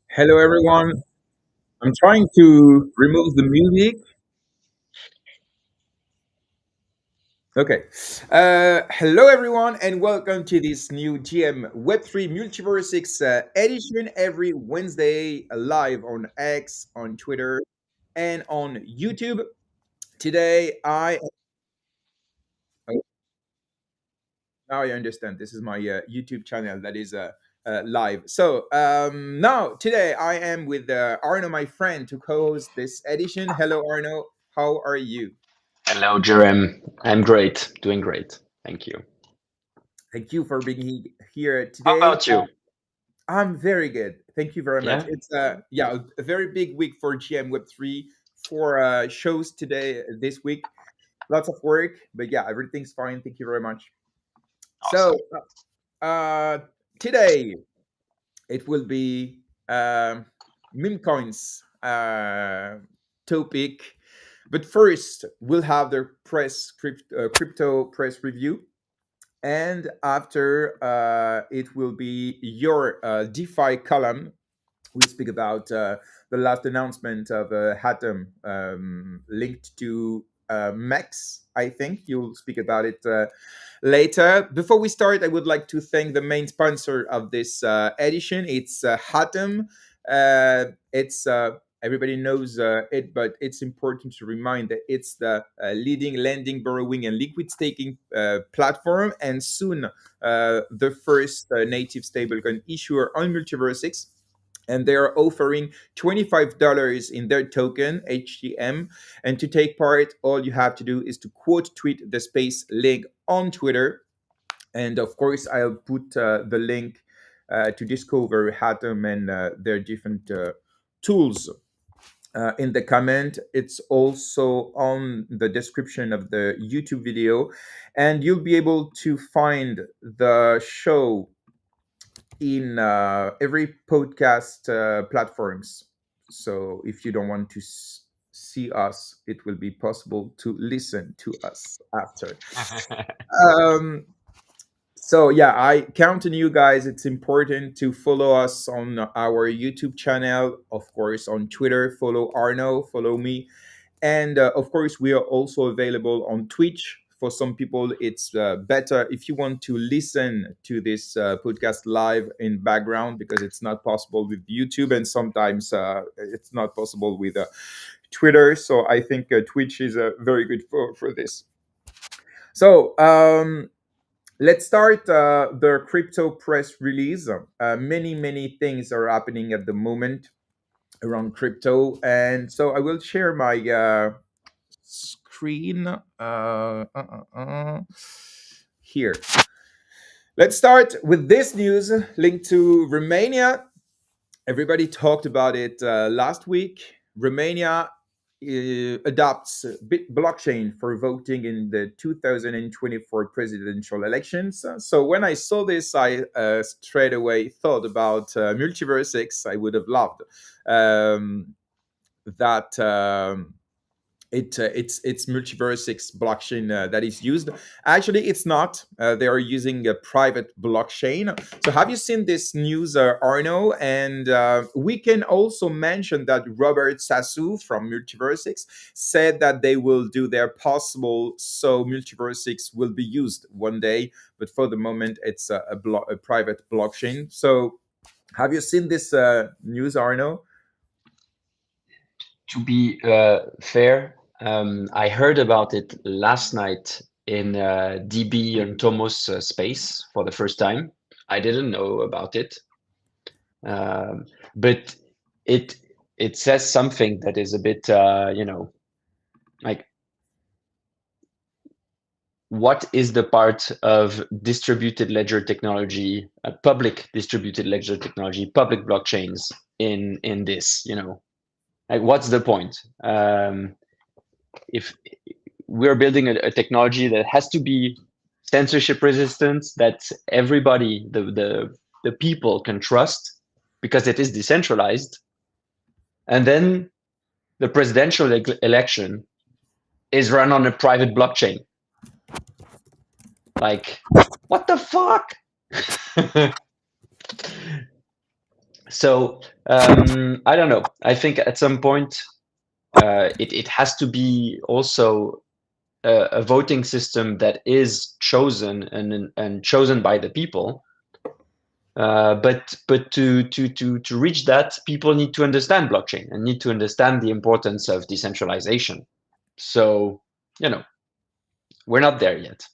Hello, everyone. I'm trying to remove the music. Okay. Hello, everyone, and welcome to this new GM Web3 MultiversX edition every Wednesday live on X, on Twitter, and on YouTube. Today, oh, now I understand. This is my YouTube channel that is live. Now, today, I am with Arno, my friend, to co host this edition. Hello, Arno. How are you? Hello, GRM. I'm great, doing great. Thank you. Thank you for being here How today. about you? I'm very good. Thank you very much. Yeah, It's a very big week for GM Web3 for shows today this week. Lots of work, but yeah, everything's fine. Thank you very much. So awesome. uh, today it will be Memecoins topic. But first, we'll have the crypto press review, and after it will be your DeFi column. We speak about the last announcement of Hatem linked to Max. I think you'll speak about it later. Before we start, I would like to thank the main sponsor of this edition. It's Hatem. It's Everybody knows it, but it's important to remind that it's the leading lending, borrowing, and liquid staking platform, and soon the first native stablecoin issuer on MultiversX, and they are offering $25 in their token HTM. And to take part, all you have to do is to quote tweet the space link on Twitter. And of course, I'll put the link to discover Hatem and their different tools in the comment. It's also on the description of the YouTube video, and you'll be able to find the show in every podcast platforms. So if you don't want to see us, it will be possible to listen to us after. Um, so yeah, I count on you guys. It's important to follow us on our YouTube channel, of course, on Twitter. Follow Arno, follow me, and of course, we are also available on Twitch. For some people, it's better if you want to listen to this podcast live in background, because it's not possible with YouTube, and sometimes it's not possible with Twitter. So I think Twitch is very good for this. So let's start the crypto press release. Many things are happening at the moment around crypto, and so I will share my screen here. Let's start with this news linked to Romania. Everybody talked about it last week. Romania adopts blockchain for voting in the 2024 presidential elections. So when I saw this, I straight away thought about MultiversX. I would have loved that. It's MultiversX blockchain that is used. Actually, it's not. They are using a private blockchain. So, have you seen this news, Arno? And we can also mention that Robert Sassou from MultiversX said that they will do their possible so MultiversX will be used one day. But for the moment, it's a private blockchain. So, have you seen this news, Arno? To be fair, I heard about it last night in DB and Tomos space for the first time. I didn't know about it, but it says something that is a bit, like, what is the part of distributed ledger technology, public distributed ledger technology, public blockchains in this, like, what's the point? If we're building a technology that has to be censorship resistant, that everybody, the people can trust because it is decentralized, and then the presidential election is run on a private blockchain. Like, what the fuck? So I don't know. I think at some point it has to be also a voting system that is chosen and chosen by the people. But to reach that, people need to understand blockchain and need to understand the importance of decentralization. So, we're not there yet.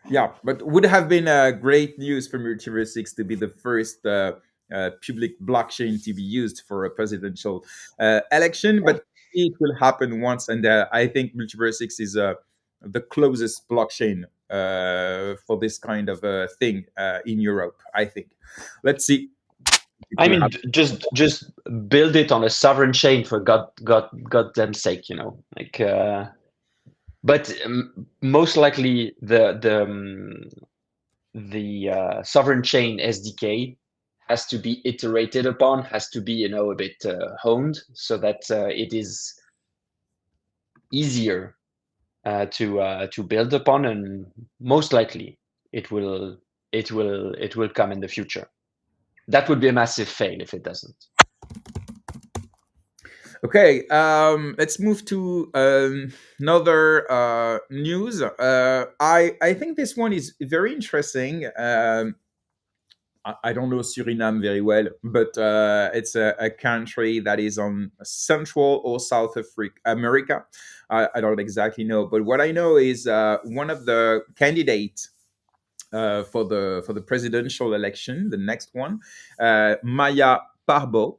Yeah, but would have been great news for MultiverseX to be the first public blockchain to be used for a presidential election. But it will happen once, and I think MultiverseX is the closest blockchain for this kind of thing in Europe. I think. Let's see. I mean, just build it on a sovereign chain for goddamn sake, like. But most likely the sovereign chain SDK has to be iterated upon, has to be a bit honed, so that it is easier to build upon, and most likely it will it will come in the future. That would be a massive fail if it doesn't. Okay, let's move to another news. I think this one is very interesting. I don't know Suriname very well, but it's a country that is on Central or South America. I don't exactly know, but what I know is one of the candidates for the presidential election, the next one, Maya Parbo,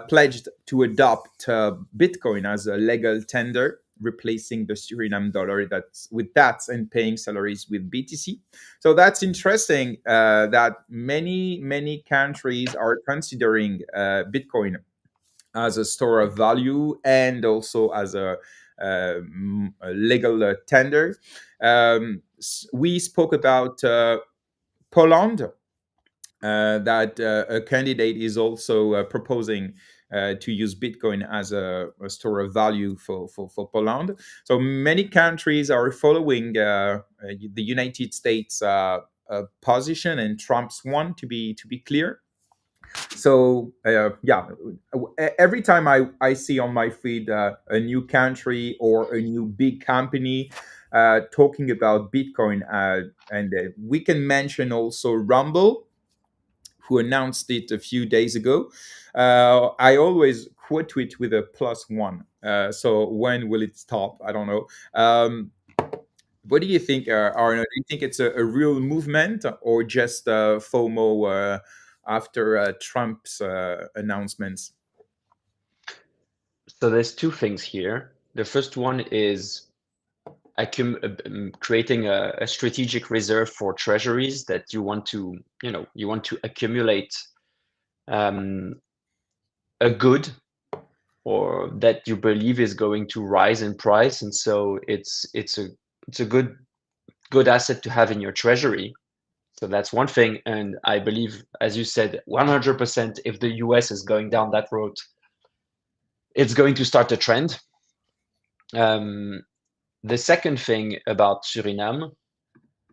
pledged to adopt Bitcoin as a legal tender, replacing the Suriname dollar that's with that and paying salaries with BTC. So that's interesting that many countries are considering Bitcoin as a store of value and also as a legal tender. We spoke about Poland, that a candidate is also proposing to use Bitcoin as a store of value for Poland. So many countries are following the United States position and Trump's one, to be clear. So yeah, every time I see on my feed a new country or a new big company talking about Bitcoin, and we can mention also Rumble, who announced it a few days ago. I always quote tweet with a +1. So when will it stop? I don't know. What do you think, Arno? Do you think it's a real movement or just FOMO after Trump's announcements? So there's two things here. The first one is creating a strategic reserve for treasuries that you want to accumulate um, a good, or that you believe is going to rise in price, and so it's a good asset to have in your treasury. So that's one thing, and I believe, as you said, 100%, if the US is going down that road, it's going to start a trend. um, the second thing about Suriname,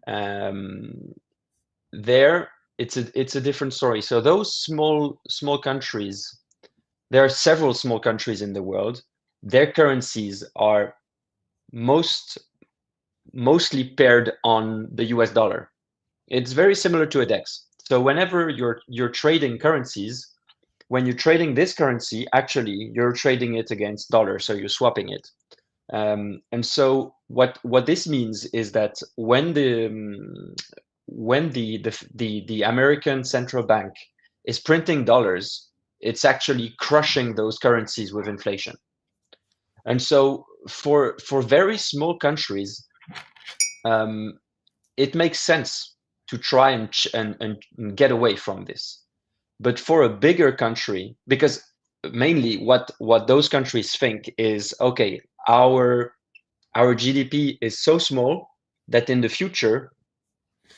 um, there it's a different story. So those small countries, there are several small countries in the world. Their currencies are mostly paired on the US dollar. It's very similar to a DEX. So whenever you're trading currencies, when you're trading this currency, actually you're trading it against dollar, so you're swapping it. And so what this means is that when the American central bank is printing dollars, it's actually crushing those currencies with inflation. And so for very small countries, um, it makes sense to try and get away from this. But for a bigger country, because mainly what those countries think is, okay, our GDP is so small that in the future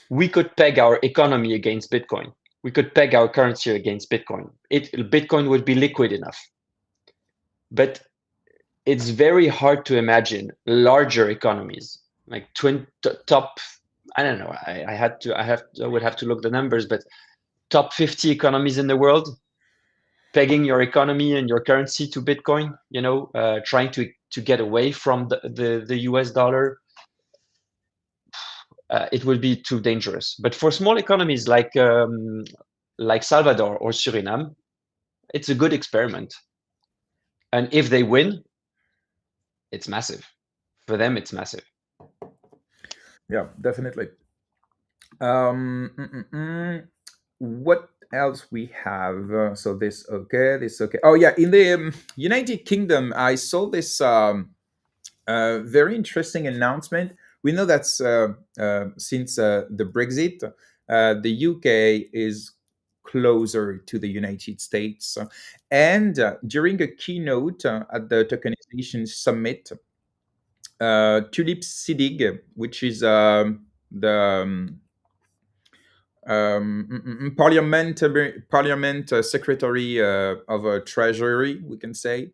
we could peg our economy against Bitcoin. We could peg our currency against Bitcoin. Bitcoin would be liquid enough. But it's very hard to imagine larger economies like top. I don't know. I would have to look the numbers, but top 50 economies in the world, pegging your economy and your currency to Bitcoin. Trying to get away from the US dollar. It will be too dangerous. But for small economies like Salvador or Suriname, it's a good experiment. And if they win, it's massive. For them, it's massive. Yeah, definitely. What else we have? So this okay, this okay. Oh yeah, in the United Kingdom, I saw this very interesting announcement. We know that's since the Brexit, the UK is closer to the United States, and during a keynote at the tokenization summit, Tulip Siddig, which is the Parliament Secretary of Treasury, we can say,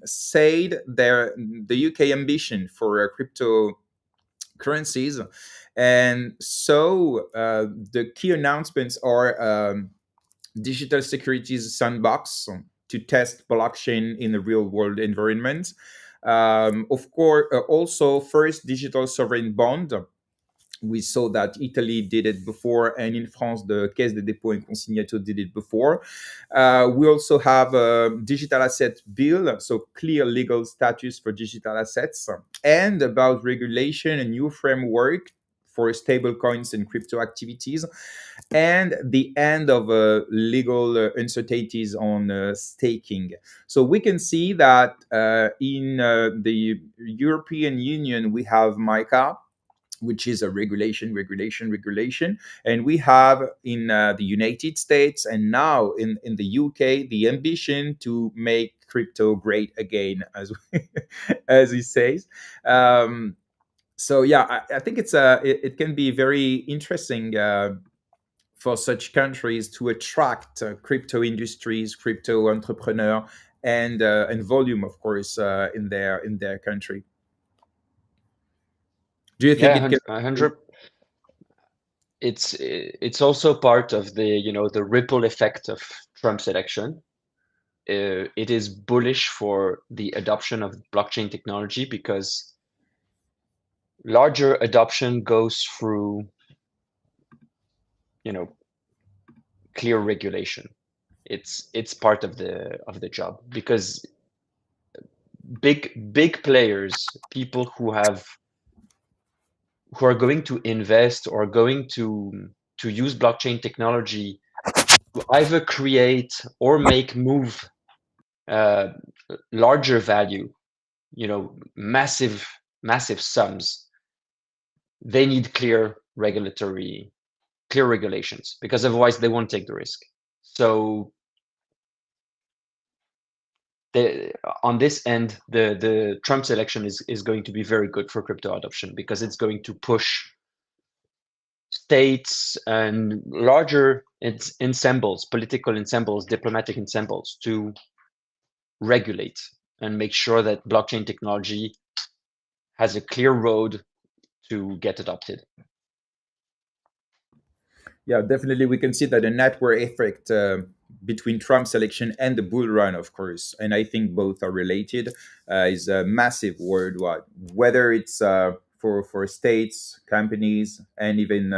said the UK ambition for cryptocurrencies. And so the key announcements are digital securities sandbox to test blockchain in a real world environment. Of course, also first digital sovereign bond. We saw that Italy did it before, and in France, the Caisse de dépôt et consignation did it before. We also have a digital asset bill, so clear legal status for digital assets, and about regulation, a new framework for stable coins and crypto activities, and the end of legal uncertainties on staking. So we can see that in the European Union, we have MICA, which is a regulation. And we have in the United States and now in the UK the ambition to make crypto great again, as as he says. So yeah, I think it can be very interesting for such countries to attract crypto industries, crypto entrepreneur, and volume, of course, in their country. Do you think Yeah, it can? 100. It's also part of the ripple effect of Trump's election. It is bullish for the adoption of blockchain technology because larger adoption goes through clear regulation. It's part of the job because big players, people who are going to invest or going to use blockchain technology to either create or move uh, larger value, massive sums. They need clear regulations because otherwise they won't take the risk. So on this end, the Trump's election is going to be very good for crypto adoption because it's going to push states and larger ensembles, political ensembles, diplomatic ensembles to regulate and make sure that blockchain technology has a clear road to get adopted. Yeah, definitely, we can see that the network effect between Trump's election and the bull run, of course, and I think both are related, is massive worldwide. Whether it's for states, companies, and even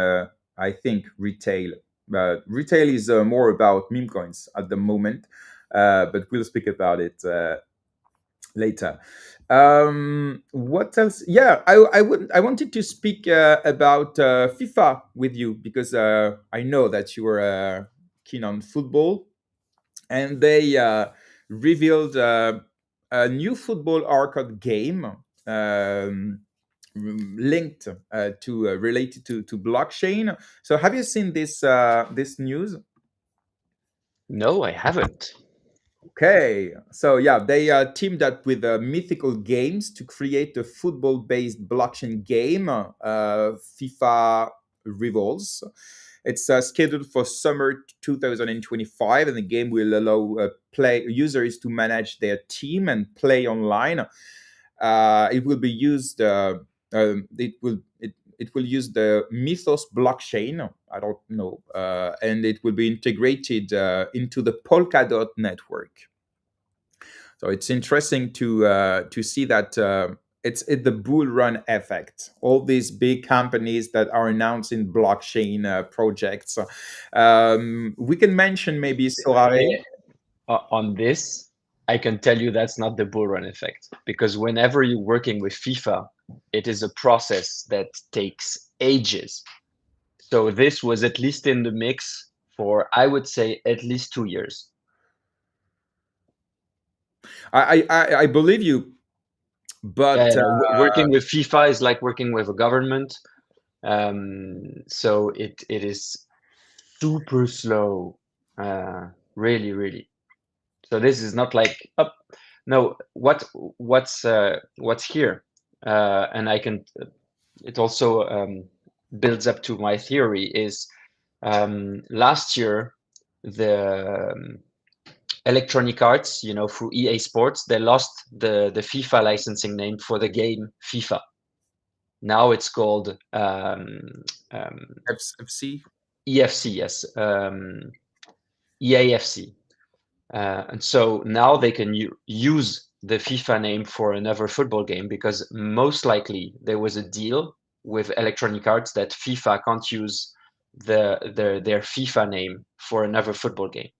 I think retail. Retail is more about meme coins at the moment, but we'll speak about it later. What else? Yeah, I wanted to speak about FIFA with you because I know that you are keen on football, and they revealed a new football arcade game linked to related to blockchain. So have you seen this news? No, I haven't. Okay, so yeah, they teamed up with Mythical Games to create a football-based blockchain game, FIFA Rivals. It's scheduled for summer 2025, and the game will allow play users to manage their team and play online. It will be used. It will use the Mythos blockchain. I don't know, and it will be integrated into the Polkadot network. So it's interesting to see that it's the bull run effect. All these big companies that are announcing blockchain projects. We can mention maybe Solare. On this, I can tell you that's not the bull run effect because whenever you're working with FIFA, it is a process that takes ages. So this was at least in the mix for, I would say, at least 2 years. I believe you, but Working with FIFA is like working with a government. So it is super slow, really, really. So this is not like up. No, what's here, and I can. It also builds up to my theory is last year the Electronic Arts, through EA Sports, they lost the FIFA licensing name for the game FIFA. Now it's called FC. EFC, yes, EAFC. And so now they can use the FIFA name for another football game, because most likely there was a deal with Electronic Arts that FIFA can't use their FIFA name for another football game.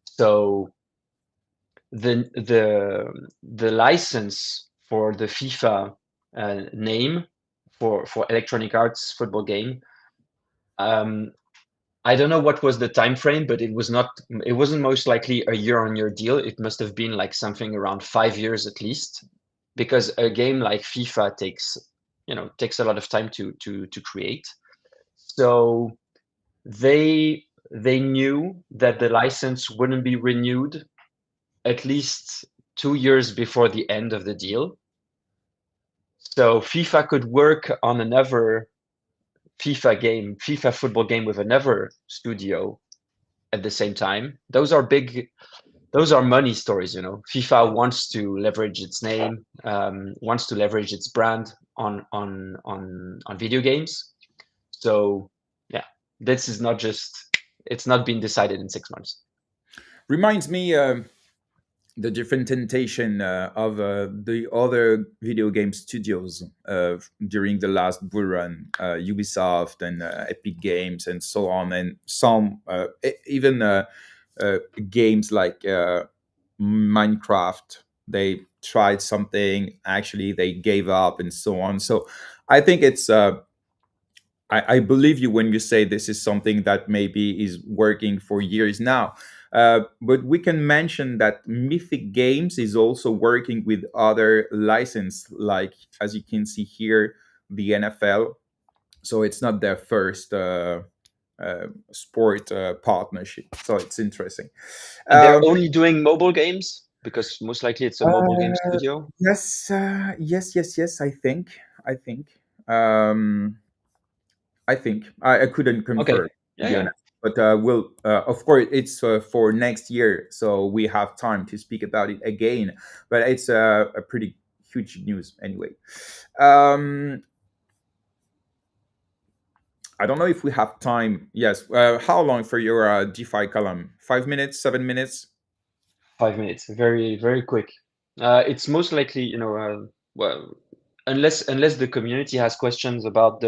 So the license for the FIFA name for Electronic Arts football game, I don't know what was the time frame, but it wasn't most likely a year-on-year deal. It must have been like something around 5 years at least, because a game like FIFA takes a lot of time to create. So they knew that the license wouldn't be renewed at least 2 years before the end of the deal. So FIFA could work on another FIFA football game with another studio at the same time. Those are money stories, FIFA wants to leverage its name, wants to leverage its brand on video games. So yeah, this is not it's not been decided in 6 months. Reminds me the different temptation of the other video game studios during the last bull run, Ubisoft and Epic Games and so on, and some even games like Minecraft. They tried something, actually they gave up, and so on. So I think it's I believe you when you say this is something that maybe is working for years now. But we can mention that Mythic Games is also working with other license, like as you can see here, the NFL. So it's not their first sport partnership. So it's interesting. And they're Um, only doing mobile games, because most likely it's a mobile game uh, studio. yes, yes. I think. Um, I think I couldn't Okay. confirm, to Yeah, be yeah. honest, but we'll of course it's for next year, so we have time to speak about it again. But it's a pretty huge news anyway. Um, I don't know if we have time. Yes, how long for your DeFi column? 5 minutes, 7 minutes? 5 minutes, very very quick. It's most likely, well, unless the community has questions about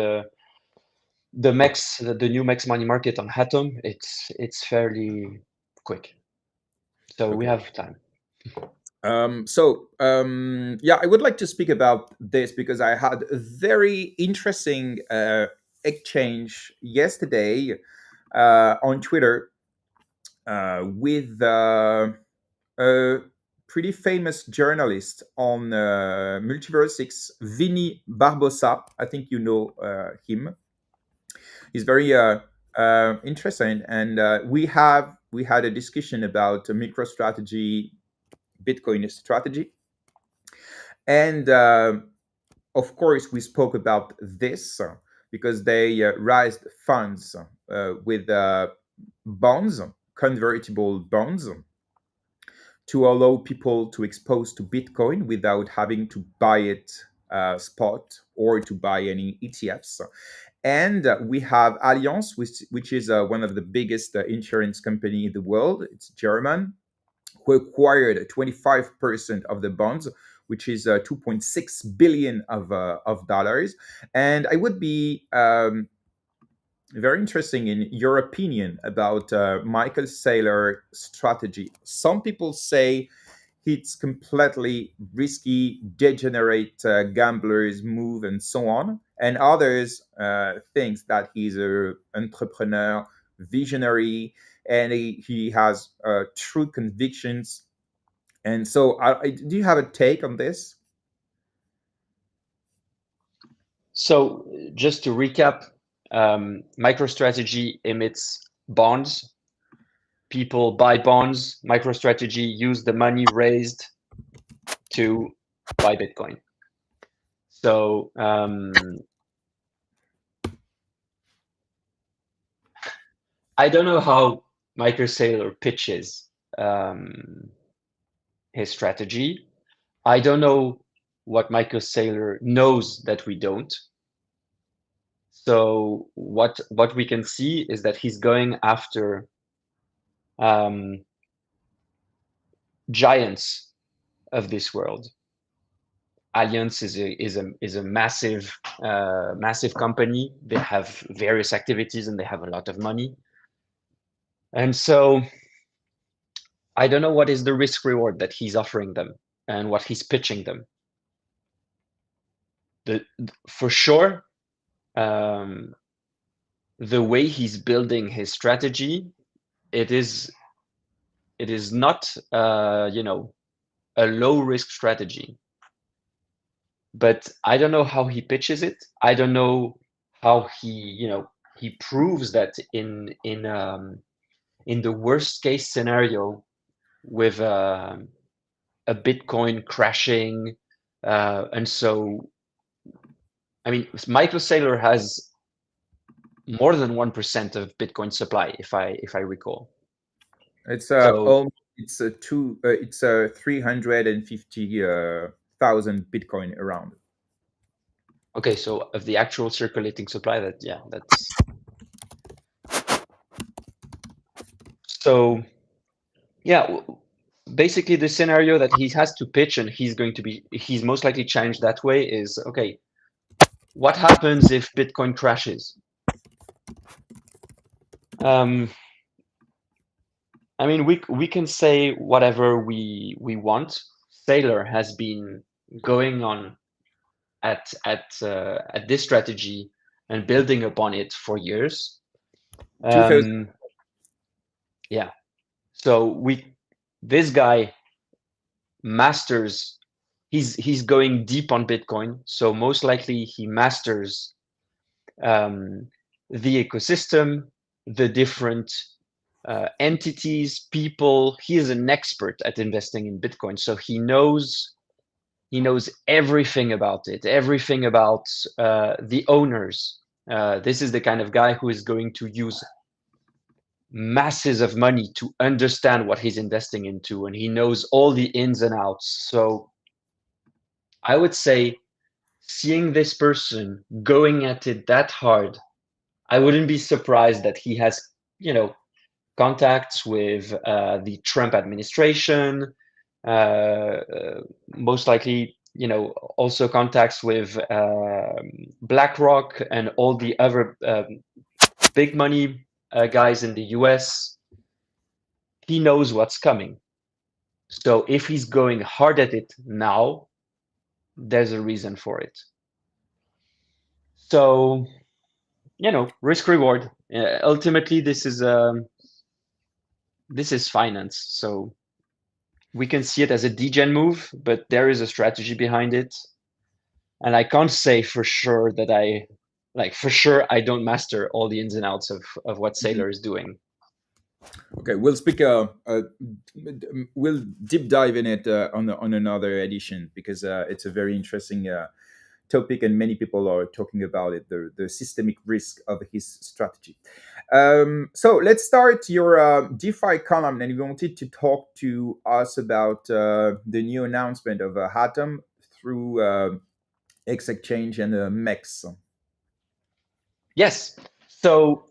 the new Mex money market on Hatom, it's fairly quick. So we Okay. have time. Yeah, I would like to speak about this because I had a very interesting exchange yesterday on Twitter with a pretty famous journalist on MultiversX, Vinny Barbosa. I think you know him. He's very interesting, and we had a discussion about MicroStrategy, Bitcoin strategy, and of course we spoke about this because they raised funds with bonds, convertible bonds, to allow people to expose to Bitcoin without having to buy it spot or to buy any ETFs. And we have Allianz, which is one of the biggest insurance company in the world. It's German, who acquired 25% of the bonds, which is 2.6 billion of dollars. And I would be very interesting in your opinion about Michael Saylor's strategy. Some people say it's completely risky, degenerate gamblers move, and so on. And others think that he's an entrepreneur, visionary, and he has true convictions. And so, do you have a take on this? So just to recap, MicroStrategy emits bonds. People buy bonds. MicroStrategy use the money raised to buy Bitcoin. So I don't know how Michael Saylor pitches um, his strategy. I don't know what Michael Saylor knows that we don't. So what we can see is that he's going after um, giants of this world. Allianz is a massive company. They have various activities and they have a lot of money. And so I don't know what is the risk reward that he's offering them and what he's pitching them. For sure, um, the way he's building his strategy, it is not a low risk strategy. But I don't know how he pitches it. I don't know how he proves that in the worst case scenario with a Bitcoin crashing, and so I mean Michael Saylor has more than 1% of Bitcoin supply, if I recall. It's So it's a 350,000 Bitcoin around. okay, so of the actual circulating supply, that's so yeah. Basically, the scenario that he has to pitch, and he's most likely challenged that way, is okay. What happens if Bitcoin crashes? Um, I mean, we can say whatever we want. Saylor has been going on at this strategy and building upon it for years. 2000. Um, yeah. So this guy masters. He's going deep on Bitcoin. So most likely he masters um, the ecosystem, the different entities, people. He is an expert at investing in Bitcoin, so he knows everything about it, everything about the owners. This is the kind of guy who is going to use masses of money to understand what he's investing into, and he knows all the ins and outs. So I would say, seeing this person going at it that hard, I wouldn't be surprised that he has, contacts with the Trump administration, most likely, also contacts with BlackRock and all the other big money guys in the US. He knows what's coming. So if he's going hard at it now, there's a reason for it. So, risk reward. Ultimately, this is finance. So we can see it as a degen move, but there is a strategy behind it. And I can't say for sure that I don't master all the ins and outs of what Mhm. Sailor is doing. Okay, we'll speak. We'll deep dive in it on another edition because it's a very interesting topic, and many people are talking about it. The systemic risk of his strategy. So let's start your DeFi column, and we wanted to talk to us about the new announcement of Atom through X Exchange and MEX. Yes. So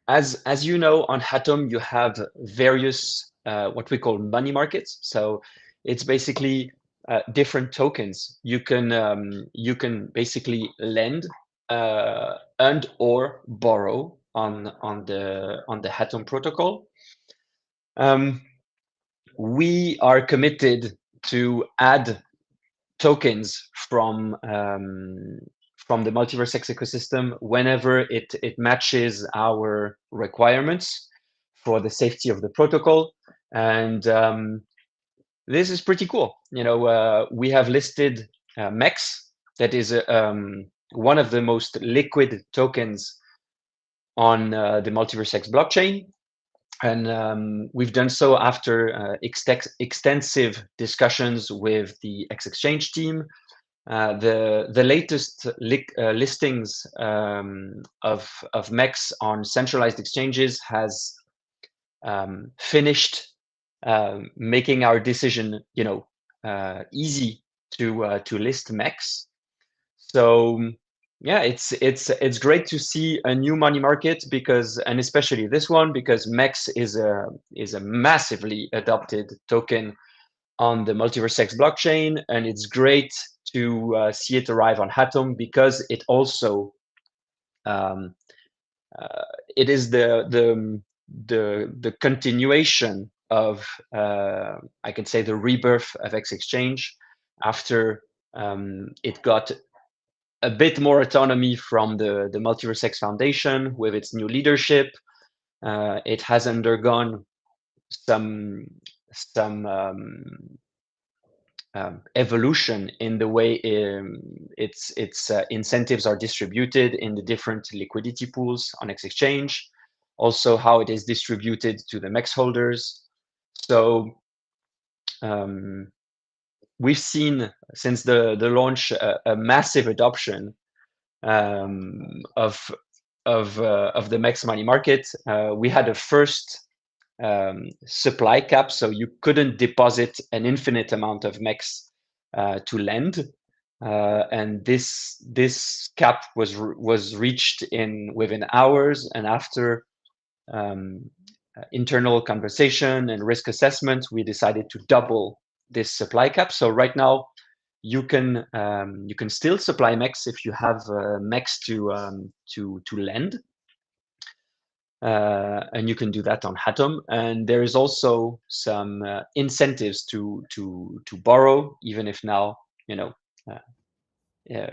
as you know, on Atom you have various what we call money markets. So it's basically different tokens. You can basically lend and or borrow on the Atom protocol. Um, we are committed to add tokens from the MultiversX ecosystem whenever it matches our requirements for the safety of the protocol. And this is pretty cool. We have listed MEX, that is one of the most liquid tokens on the MultiversX blockchain. And we've done so after extensive discussions with the X Exchange team The latest listings of MEX on centralized exchanges has finished making our decision, easy to list MEX. So yeah, it's great to see a new money market because, and especially this one, because MEX is a massively adopted token on the MultiversX blockchain, and it's great to see it arrive on Atom because it also um, it is the continuation of I can say the rebirth of X Exchange after it got a bit more autonomy from the MultiverseX Foundation with its new leadership. It has undergone some some evolution in the way its incentives are distributed in the different liquidity pools on X Exchange, also how it is distributed to the MEX holders. So we've seen since the launch a massive adoption of the MEX money market. We had a first supply cap, so you couldn't deposit an infinite amount of MEX to lend, and this cap was reached in within hours, and after um, internal conversation and risk assessment, we decided to double this supply cap. So right now, you can still supply MEX if you have MEX to lend, and you can do that on Atom. And there is also some incentives to borrow, even if now uh,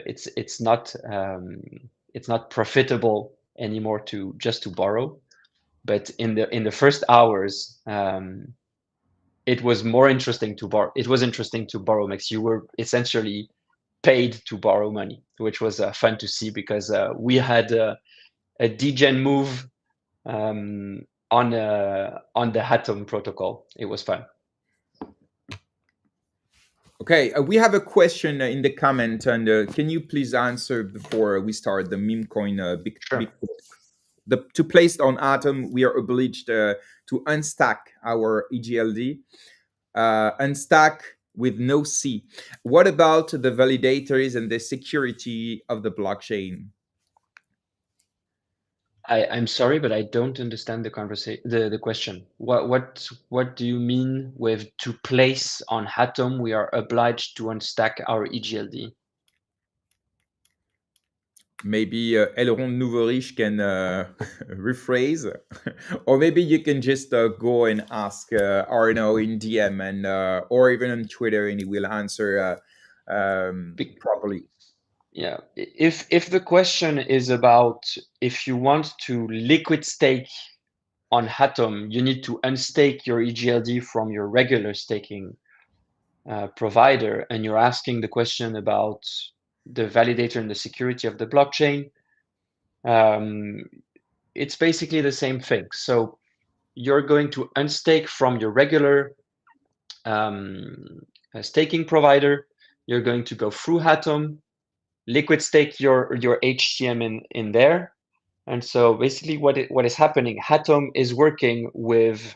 it's not profitable anymore to just to borrow. But in the first hours, it was more interesting to borrow. It was interesting to borrow MEX. You were essentially paid to borrow money, which was fun to see because we had a degen move on the Atom protocol. It was fun. Okay, we have a question in the comment, and can you please answer before we start the meme coin big Sure. to place on Atom? We are obliged to unstack our EGLD, unstack with no C. What about the validators and the security of the blockchain? I'm sorry, but I don't understand the conversation. The question. What do you mean with to place on Atom? We are obliged to unstack our EGLD. Maybe Elrond Nouveau-Riche can rephrase, or maybe you can just go and ask Arno in DM and or even on Twitter, and he will answer properly. Yeah, if the question is about if you want to liquid stake on Atom, you need to unstake your EGLD from your regular staking provider, and you're asking the question about the validator and the security of the blockchain, it's basically the same thing. So you're going to unstake from your regular staking provider. You're going to go through Atom, liquid stake your HTM in there. And so basically what is happening, Atom is working with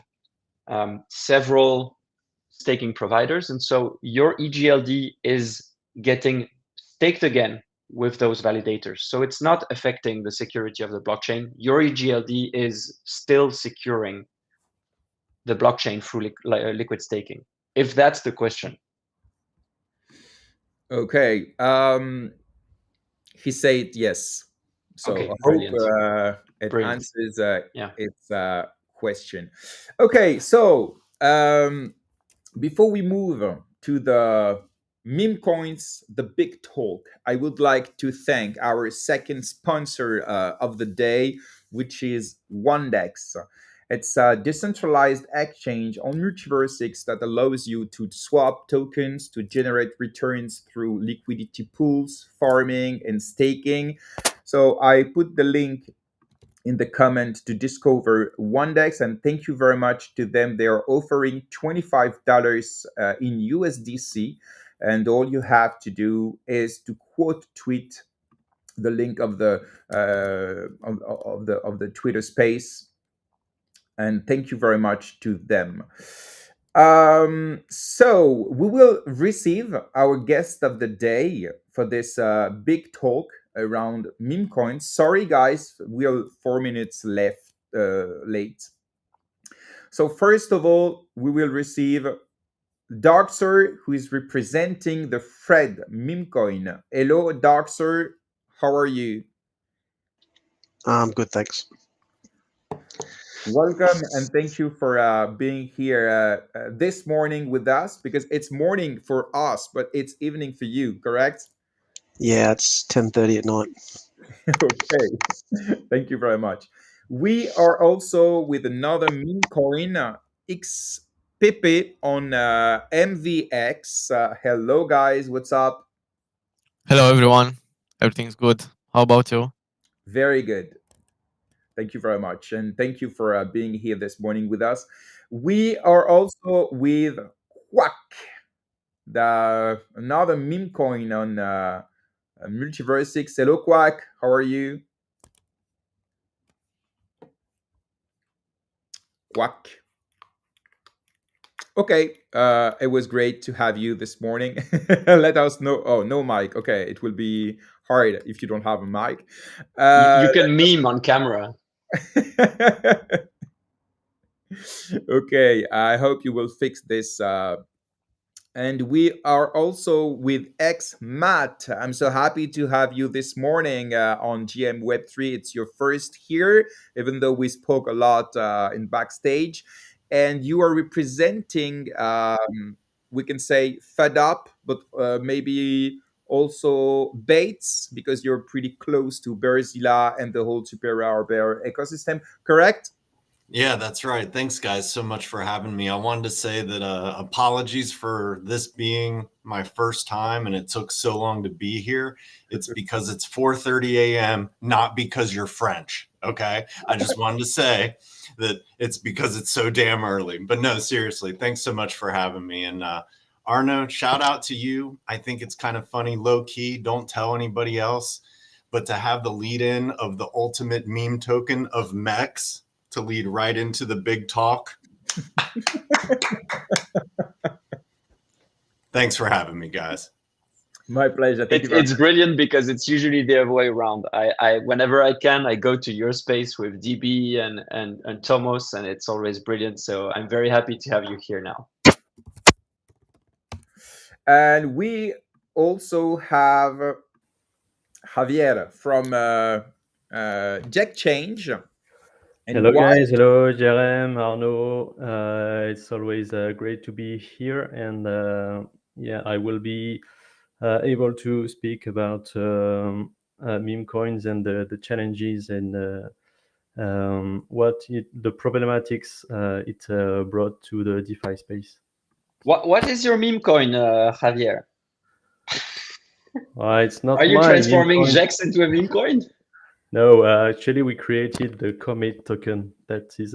several staking providers. And so your EGLD is getting staked again with those validators. So it's not affecting the security of the blockchain. Your EGLD is still securing the blockchain through liquid staking, if that's the question. Okay. He said yes. So I Okay, hope brilliant. it Brilliant. answers Yeah. its question. Okay, so before we move to the meme coins, the big talk, I would like to thank our second sponsor of the day, which is Wandex. It's a decentralized exchange on MultiverseX that allows you to swap tokens to generate returns through liquidity pools, farming, and staking. So I put the link in the comment to discover Wandex, and thank you very much to them. They are offering $25 in USDC and all you have to do is to quote tweet the link of the Twitter space, and thank you very much to them. So we will receive our guest of the day for this big talk around meme coins. Sorry, guys, we are 4 minutes late. So first of all, we will receive Darkser, who is representing the Fred meme coin. Hello, Darkser. How are you? Good, thanks. Welcome and thank you for being here this morning with us, because it's morning for us, but it's evening for you, correct? Yeah, it's 10:30 at night. Okay, thank you very much. We are also with another meme coin, X Pepe on MVX. Hello, guys, what's up? Hello, everyone. Everything's good. How about you? Very good. Thank you very much. And thank you for being here this morning with us. We are also with Quack, another meme coin on MultiversX. Hello, Quack. How are you? Quack. Okay. It was great to have you this morning. Let us know. Oh, no mic. Okay. It will be hard if you don't have a mic. You can meme on camera. Okay. I hope you will fix this. And we are also with X Matt. I'm so happy to have you this morning on GM Web3. It's your first here, even though we spoke a lot in backstage. And you are representing, we can say, Fed Up, but maybe also Bates, because you're pretty close to Bearzilla and the whole Super Rare Bear ecosystem, correct? Yeah, that's right. Thanks, guys, so much for having me. I wanted to say that apologies for this being my first time and it took so long to be here. It's because it's 4:30 a.m., not because you're French, okay? I just wanted to say that it's because it's so damn early. But no, seriously, thanks so much for having me. And Arno, shout out to you. I think it's kind of funny, low key, don't tell anybody else, but to have the lead in of the ultimate meme token of mechs to lead right into the big talk. Thanks for having me, guys. My pleasure. Thank you very It's much. brilliant because it's usually the other way around. I whenever I can, I go to your space with DB and Thomas, and it's always brilliant. So I'm very happy to have you here now. And we also have Javier from Jack Change. And Hello why? guys, hello GRM, Arno. It's always great to be here, and yeah, I will be able to speak about meme coins and the challenges and the problematics it brought to the DeFi space. What is your meme coin, Javier? It's not Are you my meme transforming coin. Jax into a meme coin? No, actually we created the commit token that is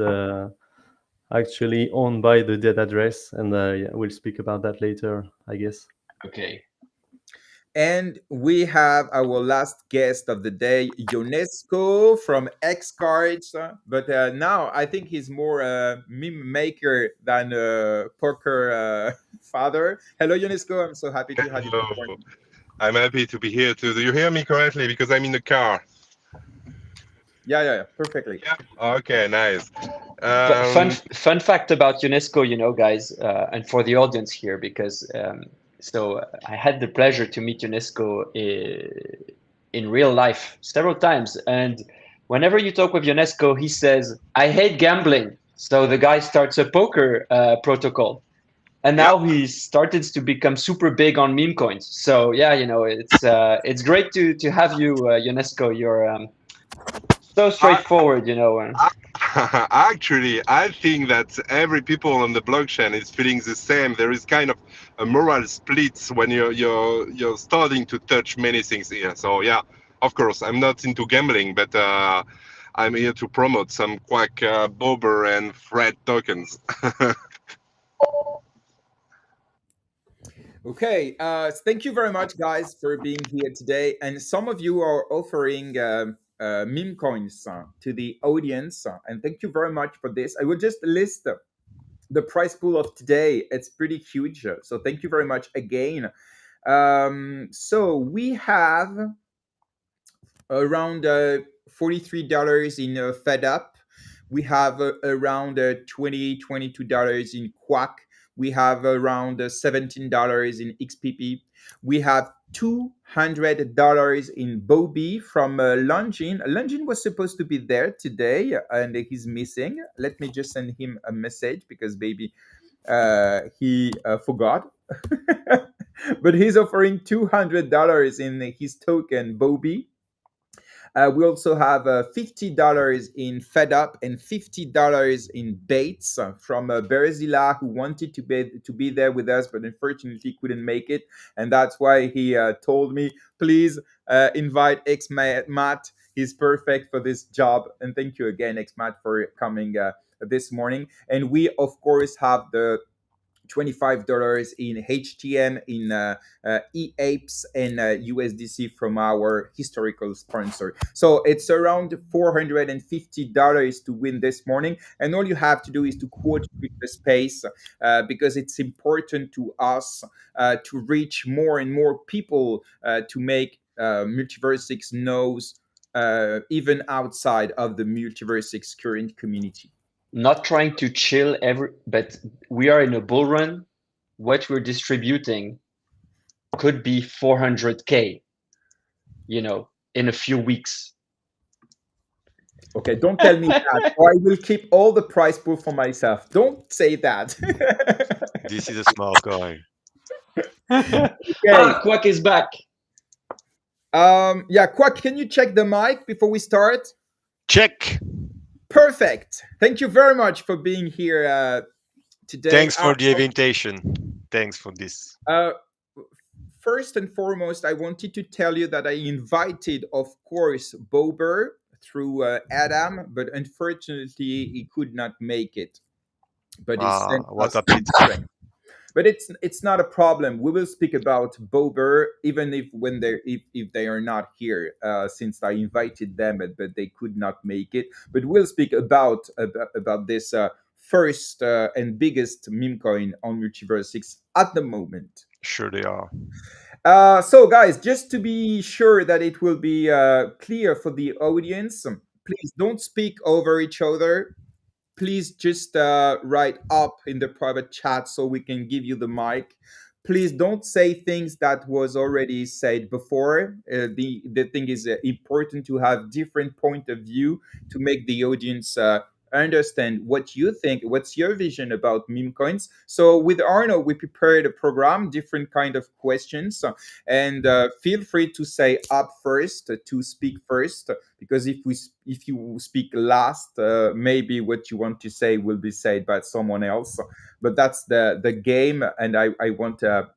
actually owned by the dead address, and yeah, we'll speak about that later, I guess. Okay. And we have our last guest of the day, UNESCO from X Cards. But now I think he's more a meme maker than a poker father. Hello, UNESCO. I'm so happy to have you. Hello. I'm happy to be here too. Do you hear me correctly? Because I'm in the car. Yeah, perfectly. Yeah. Okay, nice. Fun fact about UNESCO, guys, and for the audience here, because so I had the pleasure to meet UNESCO in real life several times, and whenever you talk with UNESCO, he says, "I hate gambling." So the guy starts a poker protocol, and now he started to become super big on meme coins. So yeah, it's great to have you, UNESCO. You're so straightforward, Actually, I think that every people on the blockchain is feeling the same. There is kind of a moral split when you're starting to touch many things here. So yeah, of course, I'm not into gambling, but I'm here to promote some Quack, Bobber, and Fred tokens. Okay, thank you very much, guys, for being here today. And some of you are offering meme coins to the audience, and thank you very much for this. I will just list the prize pool of today. It's pretty huge, so thank you very much again. So we have around $43 in Fed Up. We have around $22 in Quack. We have around $17 in XPP. We have $200 in Bobby from Longin. Longin was supposed to be there today and he's missing. Let me just send him a message because maybe he forgot. But he's offering $200 in his token Bobby. We also have $50 in Fed Up and $50 in Bates from Berzilla, who wanted to be there with us, but unfortunately couldn't make it. And that's why he told me, please invite X-Matt. He's perfect for this job. And thank you again, X-Matt, for coming this morning. And we, of course, have the $25 in HTM, in EAPES, and USDC from our historical sponsor. So it's around $450 to win this morning. And all you have to do is to quote the space because it's important to us to reach more and more people to make MultiversX knows even outside of the MultiversX current community. Not trying to chill but we are in a bull run. What we're distributing could be 400K, in a few weeks. Okay, don't tell me that, or I will keep all the prize pool for myself. Don't say that. This is a smart guy. Okay. Quack is back. Yeah, Quack, can you check the mic before we start? Check. Perfect. Thank you very much for being here today. Thanks for the invitation. Thanks for this. First and foremost, I wanted to tell you that I invited, of course, Bober through Adam, but unfortunately he could not make it. But he sent us strength. But it's not a problem. We will speak about Bober even if they are not here, since I invited them, but they could not make it. But we'll speak about this first and biggest meme coin on MultiversX at the moment. Sure they are. So guys, just to be sure that it will be clear for the audience, please don't speak over each other. Please just write up in the private chat so we can give you the mic. Please don't say things that was already said before. The thing is important to have different point of view to make the audience understand what you think, what's your vision about meme coins. So with Arno, we prepared a program, different kind of questions, and feel free to say up first, to speak first, because if you speak last, maybe what you want to say will be said by someone else. But that's the game, and I want that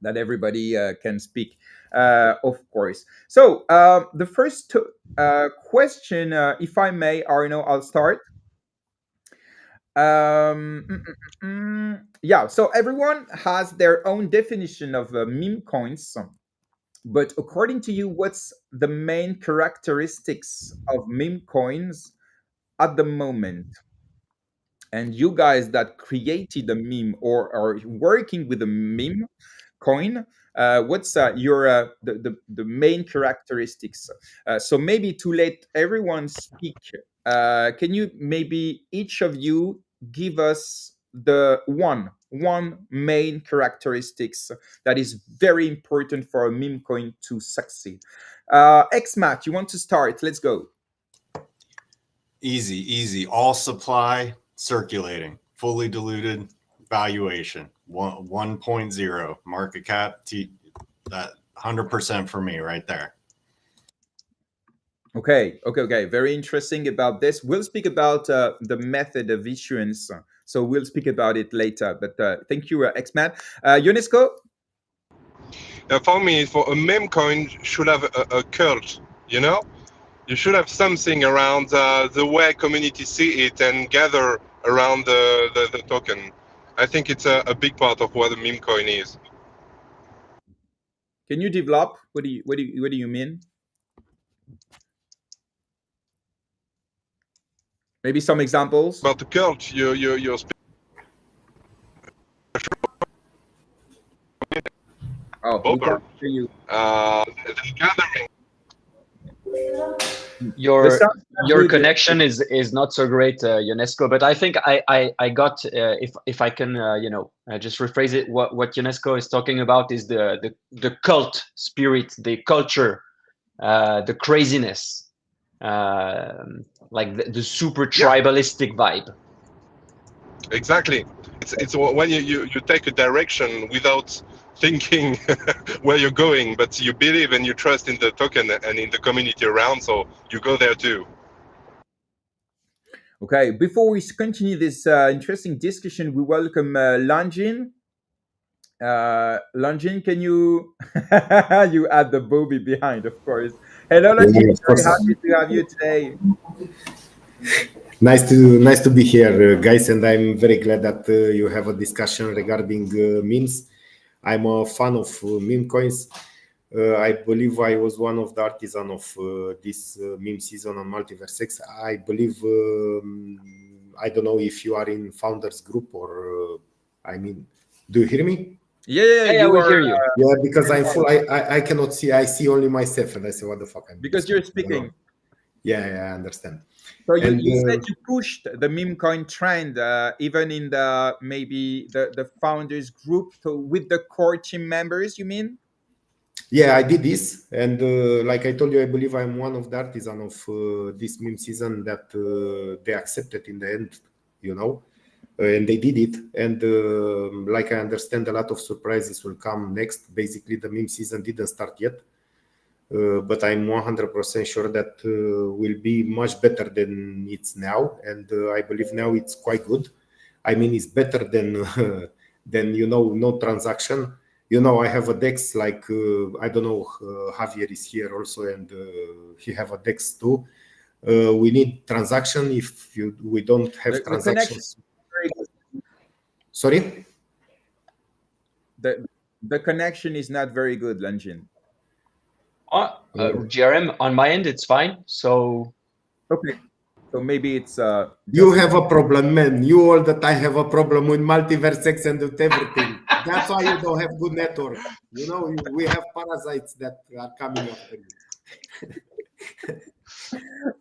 everybody can speak, of course. So the first question, if I may, Arno, I'll start. Yeah, so everyone has their own definition of meme coins. But according to you, what's the main characteristics of meme coins at the moment? And you guys that created a meme or are working with a meme coin, what's your the main characteristics? So maybe to let everyone speak, can you maybe each of you give us the one main characteristics that is very important for a meme coin to succeed? X-Matt, you want to start? Let's go. Easy. All supply circulating, fully diluted valuation, 1.0 market cap. That 100% for me right there. Okay. Very interesting about this. We'll speak about the method of issuance. So we'll speak about it later. But thank you, X-Man. UNESCO? For me, for a meme coin should have a cult, You should have something around the way community see it and gather around the token. I think it's a big part of what a meme coin is. Can you develop? What do you mean? Maybe some examples. About the cult, you're Oh, we can't hear you. the gathering. The sound is not Your good. connection is not so great, UNESCO. But I think I got if I can just rephrase it. What UNESCO is talking about is the cult spirit, the culture, the craziness, like the super tribalistic vibe. Exactly. It's when you take a direction without thinking where you're going, but you believe and you trust in the token and in the community around, so you go there too. Okay, before we continue this interesting discussion, we welcome Lanjin. Lanjin, can you you add the Bobby behind, of course. Hello, Lanjin. Yeah, of Very course. happy to have you today. Nice to be here, guys, and I'm very glad that you have a discussion regarding memes. I'm a fan of meme coins. I believe I was one of the artisans of this meme season on MultiversX. I believe I don't know if you are in founders group or I mean, do you hear me? Yeah, we hear you. Yeah, because I'm full. I cannot see. I see only myself, and I say, "What the fuck?" Because you're speaking. Yeah, I understand. So you said you pushed the meme coin trend, even in the maybe the founders group with the core team members. You mean? Yeah, I did this, and like I told you, I believe I'm one of the artisans of this meme season that they accepted in the end, and they did it. And like I understand, a lot of surprises will come next. Basically, the meme season didn't start yet. But I'm 100% sure that will be much better than it's now, and I believe now it's quite good. I mean, it's better than than no transaction. I have a DEX like I don't know. Javier is here also, and he have a DEX too. We need transaction. If we don't have transactions, sorry. The connection is not very good, Lanjin. GRM on my end, it's fine. So okay, so maybe it's you have a problem, man. You all the time have a problem with MultiversX and with everything. That's why you don't have good network. We have parasites that are coming after you.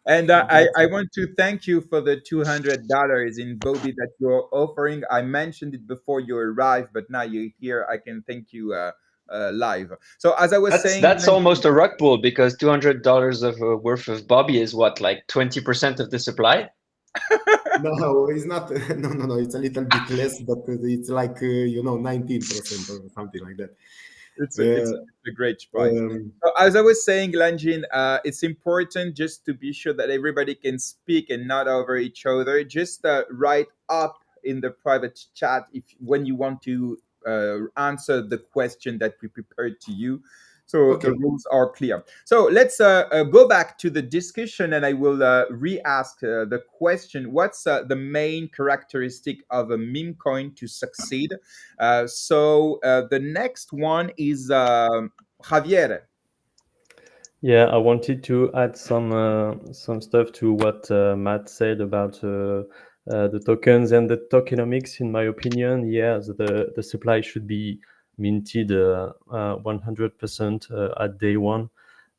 And I want to thank you for the $200 in Bobby that you're offering. I mentioned it before you arrived, but now you're here. I can thank you live. So as I was saying, that's almost a rug pull because $200 of worth of Bobby is what, like 20% of the supply. No, it's not. No. It's a little bit less, but it's like 19% or something like that. It's a great price. So as I was saying, Lanjin, it's important just to be sure that everybody can speak and not over each other. Just write up in the private chat when you want to answer the question that we prepared to you. So the rules are clear. So let's go back to the discussion, and I will re-ask the question: what's the main characteristic of a meme coin to succeed? So the next one is Javier. Yeah, I wanted to add some stuff to what Matt said about the tokens and the tokenomics. In my opinion, yes, the supply should be minted 100% at day one.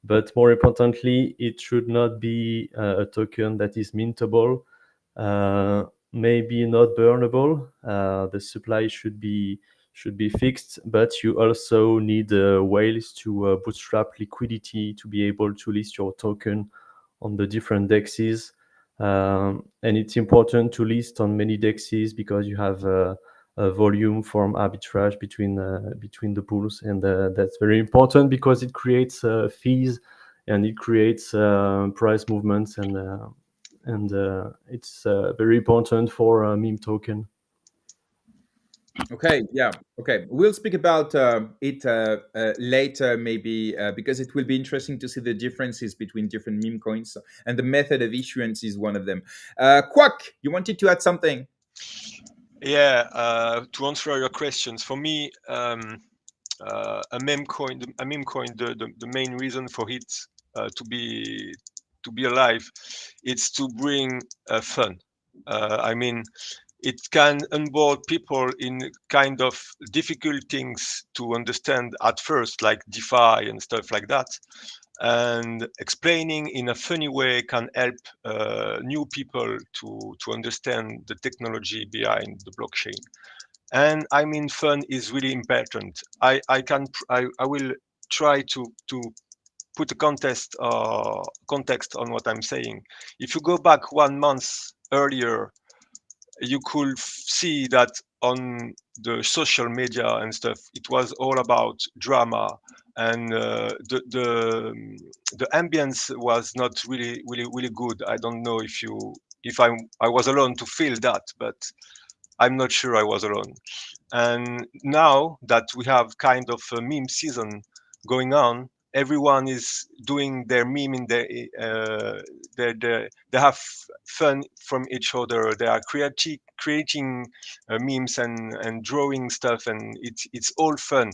But more importantly, it should not be a token that is mintable, maybe not burnable. The supply should be fixed, but you also need whales to bootstrap liquidity to be able to list your token on the different dexes. And it's important to list on many dexes because you have a volume from arbitrage between the pools, and that's very important because it creates fees and it creates price movements, and it's very important for a meme token. Okay, yeah, okay. We'll speak about it later, maybe, because it will be interesting to see the differences between different meme coins, and the method of issuance is one of them. Quack, you wanted to add something? Yeah, to answer your questions, for me, a meme coin, the main reason for it to be alive, it's to bring fun. I mean, it can onboard people in kind of difficult things to understand at first, like DeFi and stuff like that. And explaining in a funny way can help new people to understand the technology behind the blockchain. And I mean, fun is really important. I will try to put a context on what I'm saying. If you go back 1 month earlier, you could see that on the social media and stuff, it was all about drama, and the ambience was not really good. I don't know if I was alone to feel that, but I'm not sure I was alone. And now that we have kind of a meme season going on, everyone is doing their meme in they have fun from each other. They are creating memes and drawing stuff, and it's all fun.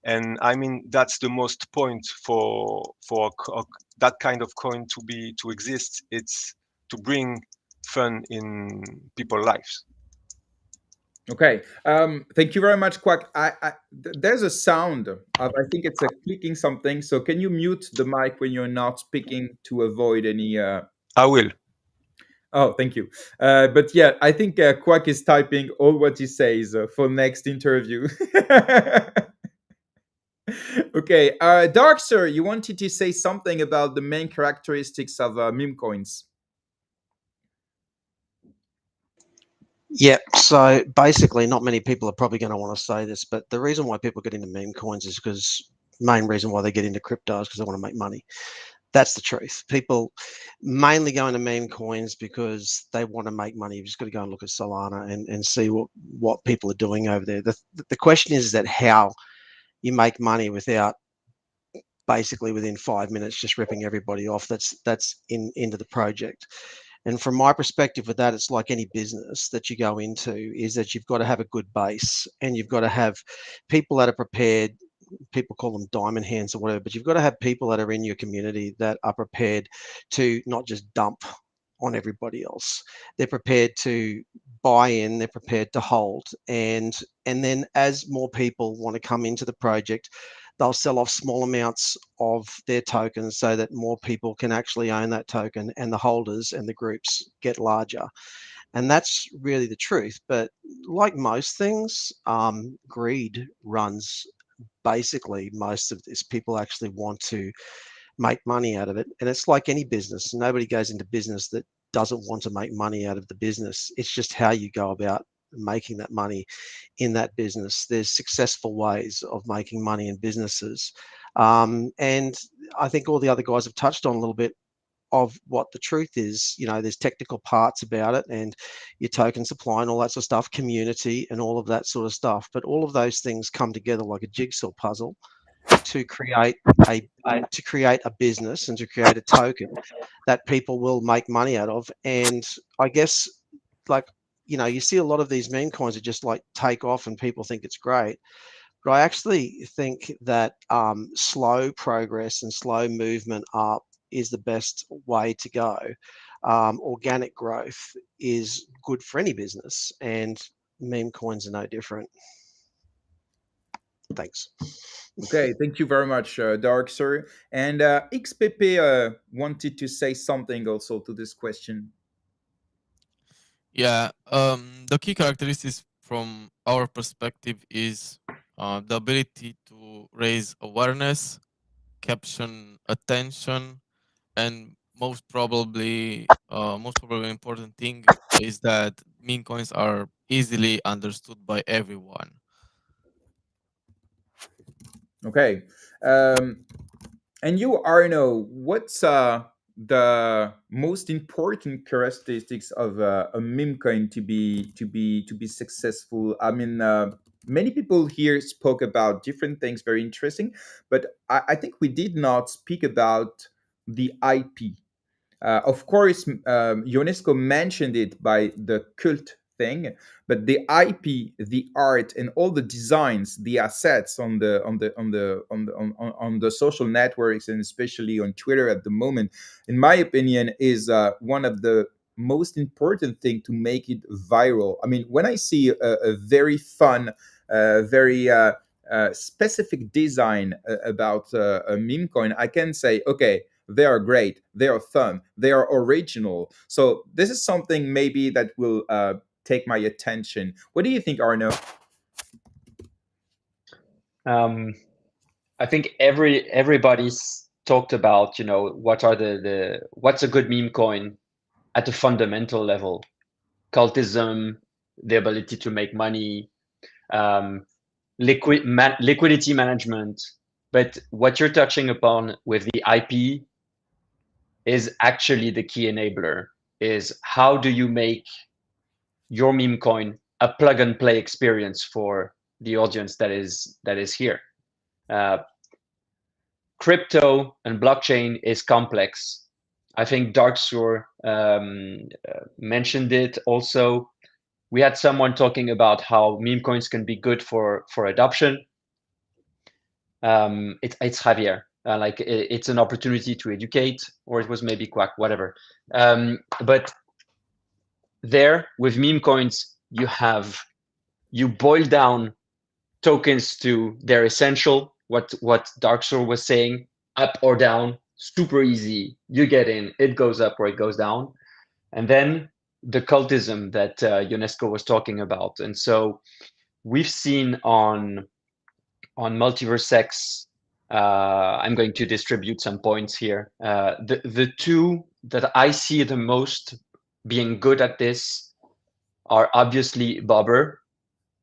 And I mean, that's the most point for that kind of coin to exist. It's to bring fun in people's lives. Okay. Thank you very much, Quack. There's a sound of, I think it's a clicking something. So can you mute the mic when you're not speaking to avoid any? I will. Oh, thank you. But yeah, I think Quack is typing all what he says for next interview. Okay. Dark Sir, you wanted to say something about the main characteristics of meme coins. Yeah, so basically, not many people are probably going to want to say this, but the reason why people get into meme coins is because main reason why they get into crypto is because they want to make money. That's the truth. People mainly go into meme coins because they want to make money. You've just got to go and look at Solana and see what people are doing over there. The question is that how you make money without basically within 5 minutes just ripping everybody off that's into the project. And from my perspective with that, it's like any business that you go into, is that you've got to have a good base and you've got to have people that are prepared. People call them diamond hands or whatever, but you've got to have people that are in your community that are prepared to not just dump on everybody else. They're prepared to buy in, they're prepared to hold. And then as more people want to come into the project, they'll sell off small amounts of their tokens so that more people can actually own that token, and the holders and the groups get larger. And that's really the truth. But like most things, greed runs basically most of this. People actually want to make money out of it. And it's like any business. Nobody goes into business that doesn't want to make money out of the business. It's just how you go about making that money in that business. There's successful ways of making money in businesses. And I think all the other guys have touched on a little bit of what the truth is. There's technical parts about it and your token supply and all that sort of stuff, community and all of that sort of stuff. But all of those things come together like a jigsaw puzzle to create a business and to create a token that people will make money out of. And I guess, like, you see a lot of these meme coins that just like take off and people think it's great. But I actually think that slow progress and slow movement up is the best way to go. Organic growth is good for any business, and meme coins are no different. Thanks. Okay, thank you very much, Dark Sir. And XPP wanted to say something also to this question. Yeah, the key characteristics from our perspective is the ability to raise awareness, caption attention, and most probably important thing is that meme coins are easily understood by everyone. Okay. And you, Arno, what's the most important characteristics of a meme coin to be successful? I mean, many people here spoke about different things, very interesting, but I think we did not speak about the IP. Of course, UNESCO mentioned it by the cult thing, but the IP, the art, and all the designs, the assets on the social networks, and especially on Twitter at the moment, in my opinion, is one of the most important thing to make it viral. I mean, when I see a very fun, very specific design about a meme coin, I can say, okay, they are great, they are fun, they are original. So this is something maybe that will take my attention. What do you think, Arno? I think everybody's talked about, what are what's a good meme coin at a fundamental level: cultism, the ability to make money, liquidity management. But what you're touching upon with the IP is actually the key enabler. Is how do you make your meme coin a plug and play experience for the audience that is here? Crypto and blockchain is complex. I think Darksur mentioned it also. We had someone talking about how meme coins can be good for adoption. It's Javier. It's an opportunity to educate, or it was maybe Quack, whatever. But there, with meme coins, you boil down tokens to their essential. What Darksur was saying, up or down, super easy. You get in, it goes up or it goes down, and then the cultism that UNESCO was talking about. And so we've seen on MultiversX. I'm going to distribute some points here. The two that I see the most being good at this are obviously Bobber,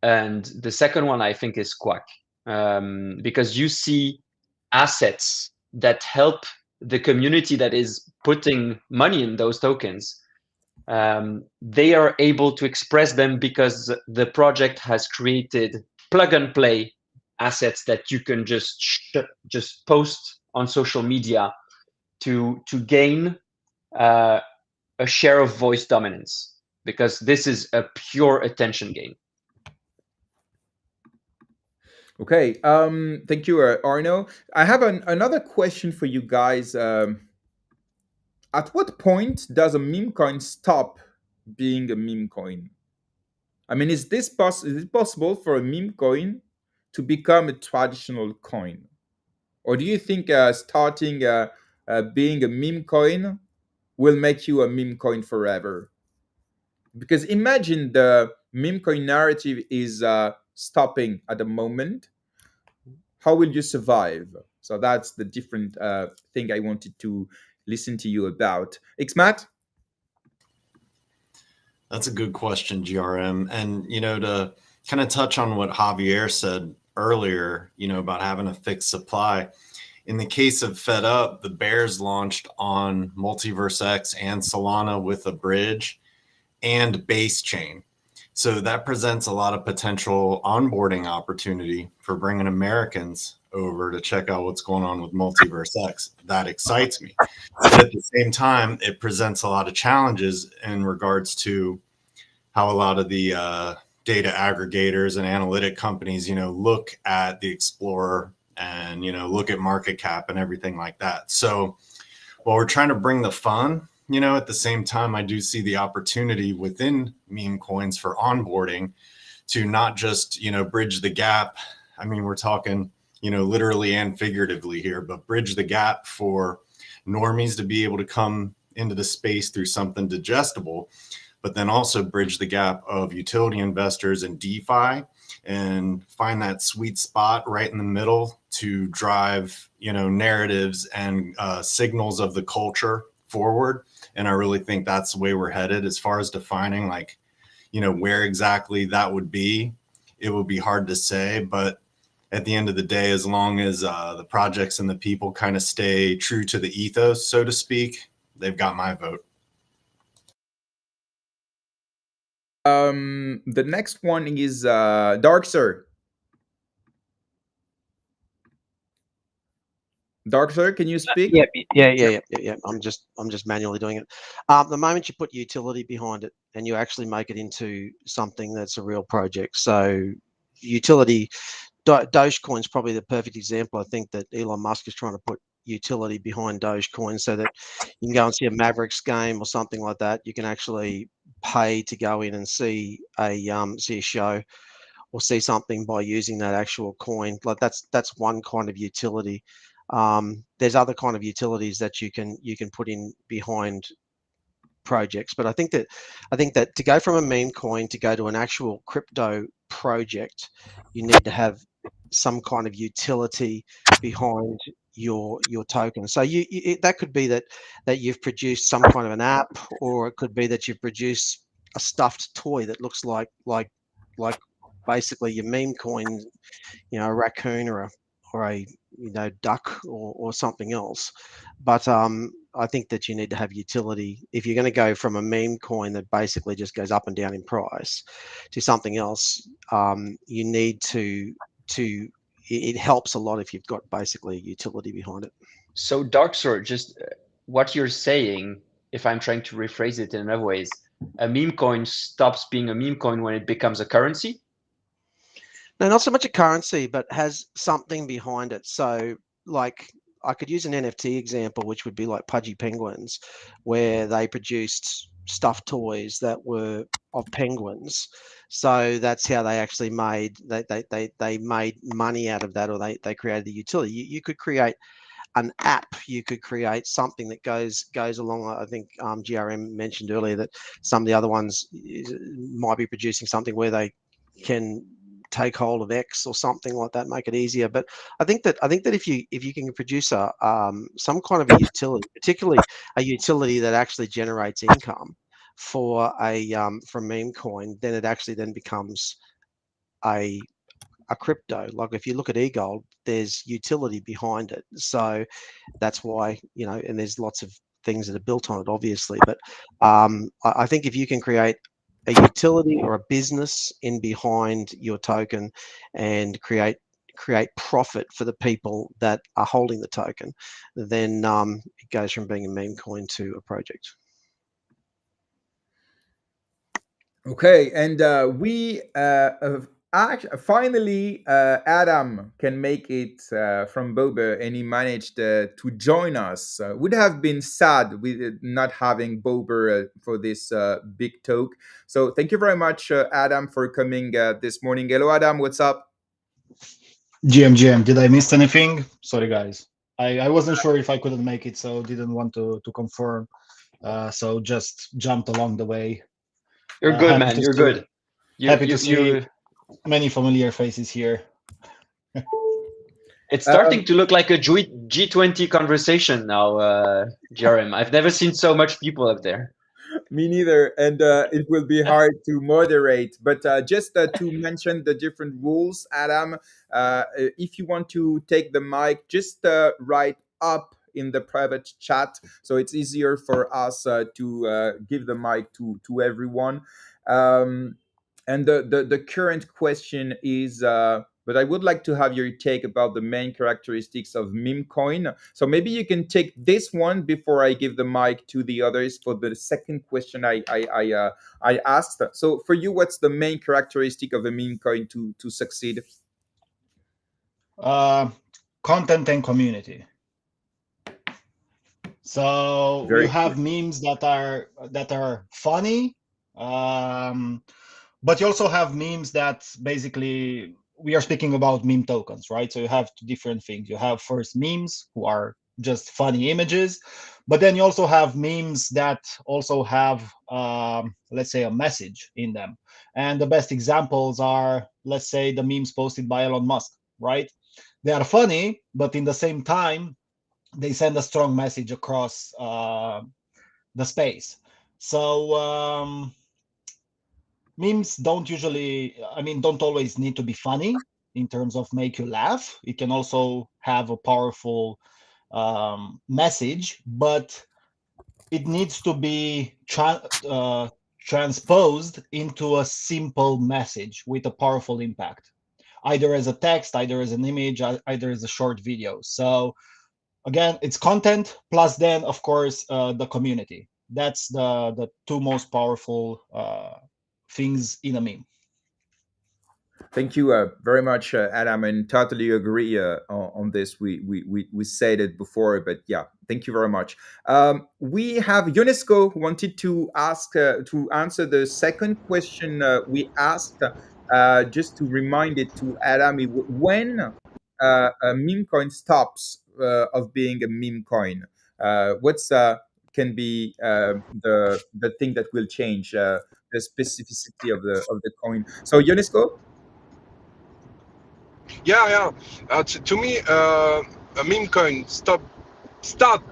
and the second one I think is Quack, because you see assets that help the community that is putting money in those tokens. They are able to express them because the project has created plug and play assets that you can just post on social media to gain a share of voice dominance, because this is a pure attention game. Okay, thank you, Arno. I have another question for you guys. At what point does a meme coin stop being a meme coin? I mean, is it possible for a meme coin to become a traditional coin? Or do you think starting being a meme coin will make you a meme coin forever? Because imagine the meme coin narrative is stopping at the moment. How will you survive? So that's the different thing I wanted to listen to you about. Xmat? That's a good question, GRM. And, to kind of touch on what Javier said earlier, about having a fixed supply. In the case of Fed Up, the Bears launched on MultiversX and Solana with a bridge and base chain. So that presents a lot of potential onboarding opportunity for bringing Americans over to check out what's going on with MultiversX. That excites me. But at the same time, it presents a lot of challenges in regards to how a lot of the data aggregators and analytic companies, look at the Explorer and, look at market cap and everything like that. So while we're trying to bring the fun, at the same time, I do see the opportunity within meme coins for onboarding to not just, bridge the gap. I mean, we're talking, literally and figuratively here, but bridge the gap for normies to be able to come into the space through something digestible, but then also bridge the gap of utility investors and DeFi and find that sweet spot right in the middle to drive, narratives and signals of the culture forward. And I really think that's the way we're headed. As far as defining where exactly that would be, it would be hard to say. But at the end of the day, as long as the projects and the people kind of stay true to the ethos, so to speak, they've got my vote. The next one is Darksir. Dark Sir, can you speak? Yeah. I'm just manually doing it. The moment you put utility behind it and you actually make it into something that's a real project. So utility, Dogecoin is probably the perfect example. I think that Elon Musk is trying to put utility behind Dogecoin so that you can go and see a Mavericks game or something like that. You can actually pay to go in and see a show or see something by using that actual coin. Like that's one kind of utility. There's other kind of utilities that you can put in behind projects, but I think that to go from a meme coin to go to an actual crypto project, you need to have some kind of utility behind your token. So that could be that you've produced some kind of an app, or it could be that you've produced a stuffed toy that looks like basically your meme coin, a raccoon or a duck or something else. But I think that you need to have utility if you're going to go from a meme coin that basically just goes up and down in price to something else. You need to it helps a lot if you've got basically a utility behind it. So Dark Sword, just what you're saying, if I'm trying to rephrase it in another ways, a meme coin stops being a meme coin when it becomes a currency? No, not so much a currency, but has something behind it. So, like, I could use an NFT example, which would be like Pudgy Penguins, where they produced stuffed toys that were of penguins. So that's how they actually made they made money out of that, or they created the utility. You could create an app, you could create something that goes along. I think GRM mentioned earlier that some of the other ones might be producing something where they can take hold of X or something like that, make it easier. But I think that if you can produce a some kind of a utility, particularly a utility that actually generates income for meme coin, then it actually then becomes a crypto. Like if you look at eGold, there's utility behind it. So that's why, and there's lots of things that are built on it, obviously. But I think if you can create a utility or a business in behind your token and create profit for the people that are holding the token, then it goes from being a meme coin to a project. Okay, and we finally Adam can make it from Boba, and he managed to join us. Would have been sad with not having Boba for this big talk. So thank you very much, Adam, for coming this morning. Hello, Adam. What's up? GM, did I miss anything? Sorry, guys. I wasn't sure if I couldn't make it, so didn't want to confirm. So just jumped along the way. You're good, man. You're good. Happy to see many familiar faces here. It's starting to look like a G20 conversation now, GRM. I've never seen so much people up there. Me neither, and it will be hard to moderate. But just to mention the different rules, Adam, if you want to take the mic, just write up in the private chat, so it's easier for us to give the mic to everyone. And the current question is. But I would like to have your take about the main characteristics of meme coin. So maybe you can take this one before I give the mic to the others for the second question I asked. So for you, what's the main characteristic of a meme coin to succeed? Content and community. So you have memes that are funny, but you also have memes that basically, we are speaking about meme tokens, right? So you have two different things. You have first memes, who are just funny images, but then you also have memes that also have, let's say, a message in them. And the best examples are, let's say, the memes posted by Elon Musk, right? They are funny, but in the same time, they send a strong message across the space. So memes don't always need to be funny in terms of make you laugh. It can also have a powerful message, but it needs to be transposed into a simple message with a powerful impact, either as a text, either as an image, either as a short video. So again, it's content plus then, of course, the community. That's the two most powerful things in a meme. Thank you very much, Adam, and totally agree on this. We said it before, but yeah, thank you very much. We have UNESCO who wanted to ask to answer the second question we asked. Just to remind it to Adam, when a meme coin stops of being a meme coin, what's can be the thing that will change the specificity of the coin. So UNESCO. Yeah. To me, a meme coin start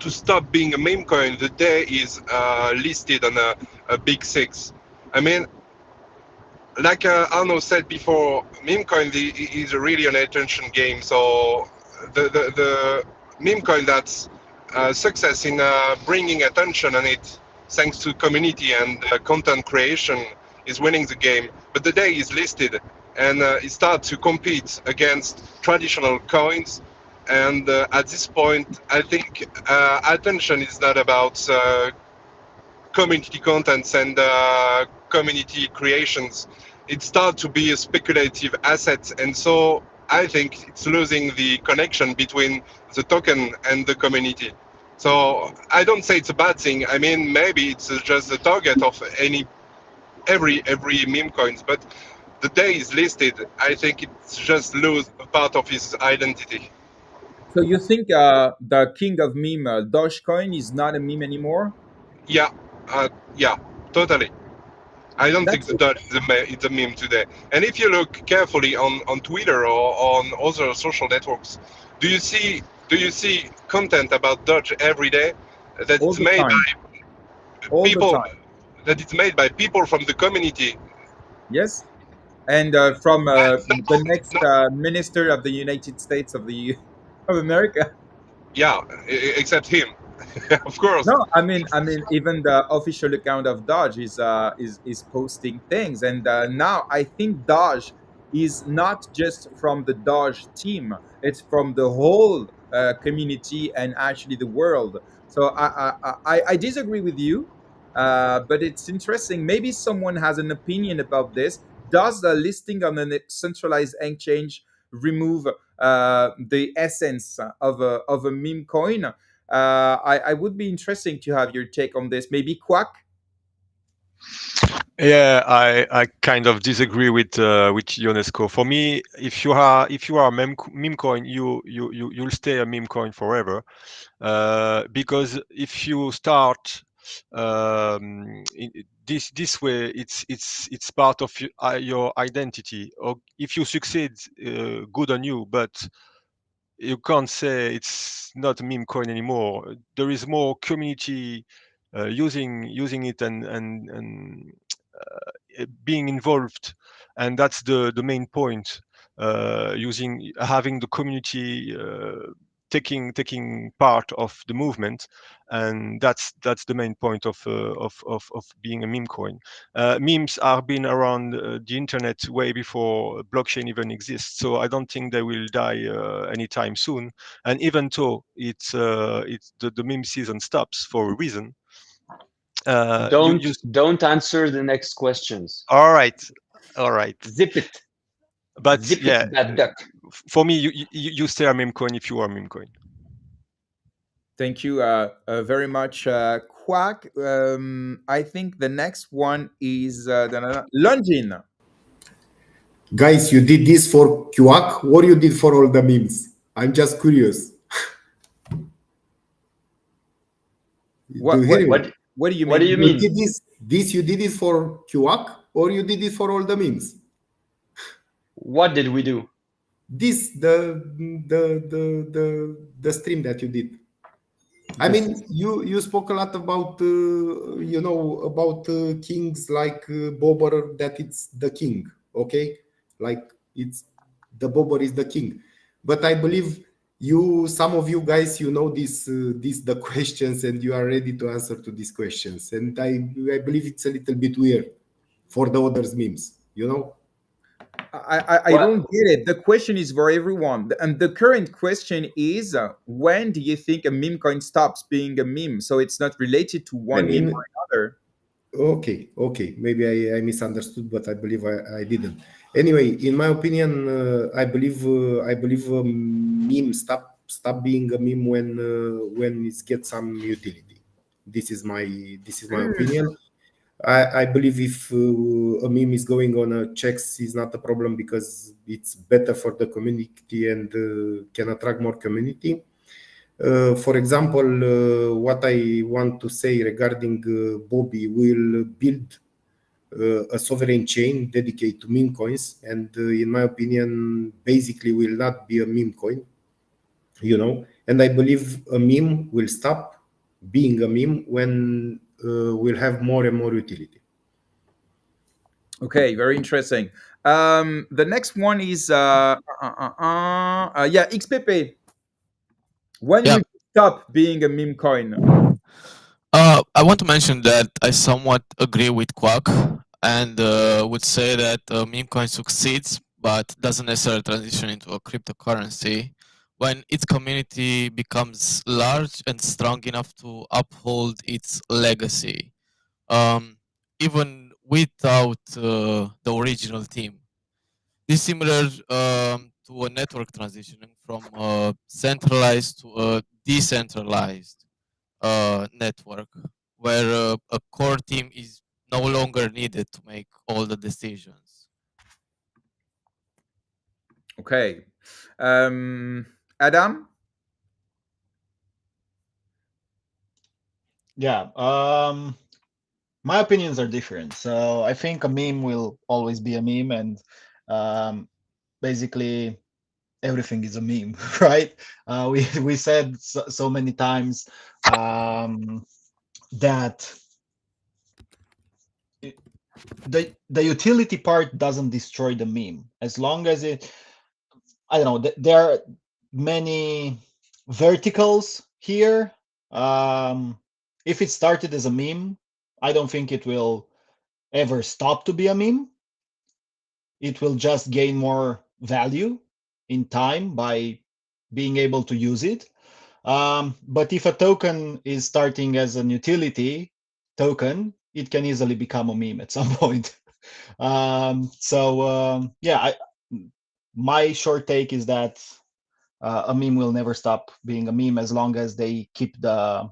to stop being a meme coin the day is listed on a big six. I mean, like Arno said before, meme coin is really an attention game. So the meme coin that's success in bringing attention on it, thanks to community and content creation, is winning the game. But the day is listed, and it starts to compete against traditional coins. And at this point, I think attention is not about community contents and community creations. It starts to be a speculative asset, and so I think it's losing the connection between the token and the community. So I don't say it's a bad thing. I mean, maybe it's just the target of every meme coins, but the day is listed, I think it's just lose a part of its identity. So you think the king of meme, Dogecoin, is not a meme anymore? Yeah, totally. I don't think That's the Dutch is a meme today. And if you look carefully on Twitter or on other social networks, do you see content about Dutch every day that all it's the made time. by All the people time. that it's made by people from the community? Yes. And from That's the next minister of the United States of the of America. yeah, except him, of course. No, I mean, even the official account of Dodge is posting things, and now I think Dodge is not just from the Dodge team; it's from the whole community and actually the world. So I disagree with you, but it's interesting. Maybe someone has an opinion about this. Does the listing on a centralized exchange remove the essence of a meme coin? I would be interesting to have your take on this. Maybe Quack. Yeah, I kind of disagree with UNESCO. For me, if you are a meme coin, you'll stay a meme coin forever. Because if you start this way, it's part of your identity. Or if you succeed, good on you. But you can't say it's not a meme coin anymore. There is more community using it and being involved, and that's the main point. Having the community taking part of the movement, and that's the main point of being a meme coin. Memes are been around the internet way before blockchain even exists, so I don't think they will die anytime soon. And even though it's the meme season stops for a reason, Don't answer the next questions. all right. Zip it. But Zip yeah, it, that duck. for me, you stay a meme coin if you are a meme coin. Thank you very much, Quack. I think the next one is Lungin. Guys, you did this for QAC or you did for all the memes? I'm just curious. What do you mean? What do you mean? Did this you did it for QAC or you did it for all the memes? What did we do? This the stream that you did. I mean, you spoke a lot about about kings like Bobber, that it's the king, okay? Like it's the Bobber is the king, but I believe some of you guys, the questions, and you are ready to answer to these questions, and I believe it's a little bit weird for the others memes, I Well, don't get it. The question is for everyone, and the current question is, when do you think a meme coin stops being a meme? So it's not related to I one meme mean, or another. okay. Maybe I misunderstood, but I believe I didn't. Anyway, in my opinion, I believe a meme stop being a meme when it gets some utility. This is my opinion. I believe if a meme is going on a checks is not a problem because it's better for the community and can attract more community. For example, what I want to say regarding Bobby will build a sovereign chain dedicated to meme coins, and in my opinion, basically will not be a meme coin, you know. And I believe a meme will stop being a meme when we'll have more and more utility. Okay, very interesting. The next one is yeah, XPP. When Yeah. would you stop being a meme coin? I want to mention that I somewhat agree with Quack and would say that meme coin succeeds but doesn't necessarily transition into a cryptocurrency when its community becomes large and strong enough to uphold its legacy, um, even without the original team. This is similar to a network transitioning from centralized to a decentralized network, where a core team is no longer needed to make all the decisions. Okay. Adam? Yeah. My opinions are different. So I think a meme will always be a meme, and um, basically everything is a meme, right? We said so many times that the utility part doesn't destroy the meme as long as it. I don't know. There are many verticals here. If it started as a meme, I don't think it will ever stop to be a meme. It will just gain more value in time by being able to use it. But if a token is starting as an utility token, it can easily become a meme at some point. Yeah, my short take is that a meme will never stop being a meme as long as they keep the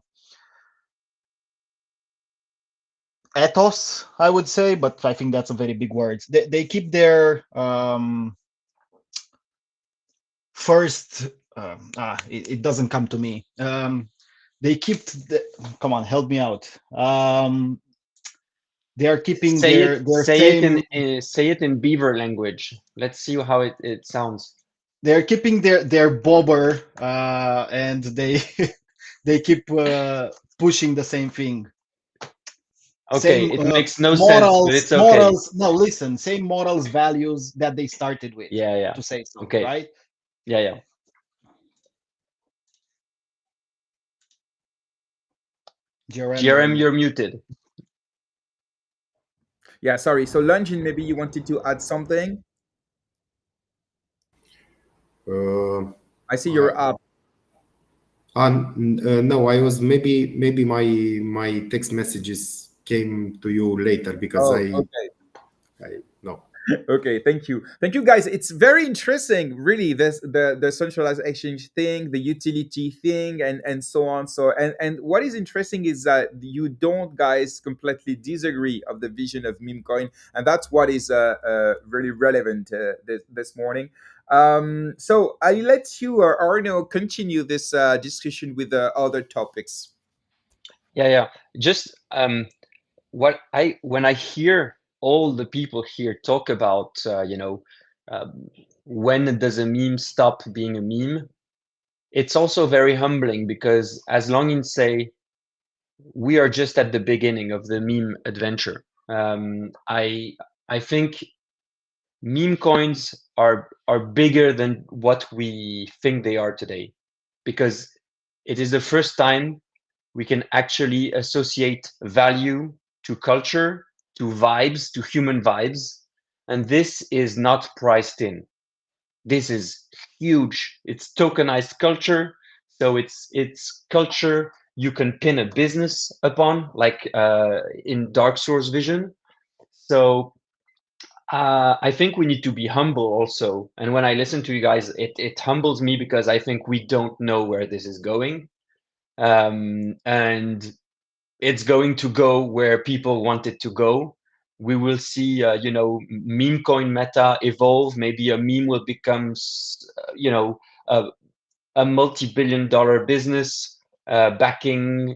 ethos, I would say, but I think that's a very big word. They keep their first. It doesn't come to me. They keep the. Come on, help me out. They are keeping their same. Say it in Beaver language. Let's see how it sounds. They're keeping their bobber, and they they keep pushing the same thing. Okay, Same it makes no sense, but it's okay. morals. No, listen, same morals, values that they started with. Yeah. To say so, Okay. right? Yeah. GRM, you're muted. Yeah, sorry. So, Lungin, maybe you wanted to add something? I see you're up. No, I was maybe my text messages came to you later because Okay. I no. Okay, thank you guys. It's very interesting, really, this the centralized exchange thing, the utility thing, and so on. So and what is interesting is that you don't guys completely disagree of the vision of meme coin, and that's what is really relevant this morning. So I let you, Arno, continue this discussion with other topics. Yeah. Just when I hear all the people here talk about when does a meme stop being a meme, it's also very humbling because as Longin say, we are just at the beginning of the meme adventure. I think meme coins are bigger than what we think they are today, because it is the first time we can actually associate value to culture, to vibes, to human vibes. and this is not priced in. This is huge. It's tokenized culture, so it's culture you can pin a business upon, like in Dark Source vision. So I think we need to be humble also. And when I listen to you guys, it humbles me because I think we don't know where this is going. And it's going to go where people want it to go. We will see, meme coin meta evolve. Maybe a meme will become, a multi-billion-dollar business backing,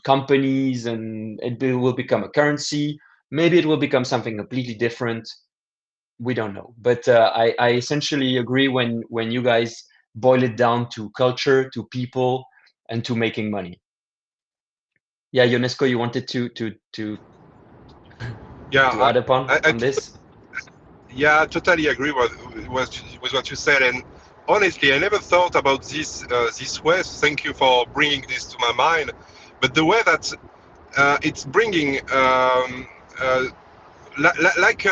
companies, and it will become a currency. Maybe it will become something completely different. We don't know. But I essentially agree when you guys boil it down to culture, to people, and to making money. Yeah, UNESCO, you wanted to add upon on this? Yeah, I totally agree with what you said. And honestly, I never thought about this this way. So thank you for bringing this to my mind. But the way that it's bringing, like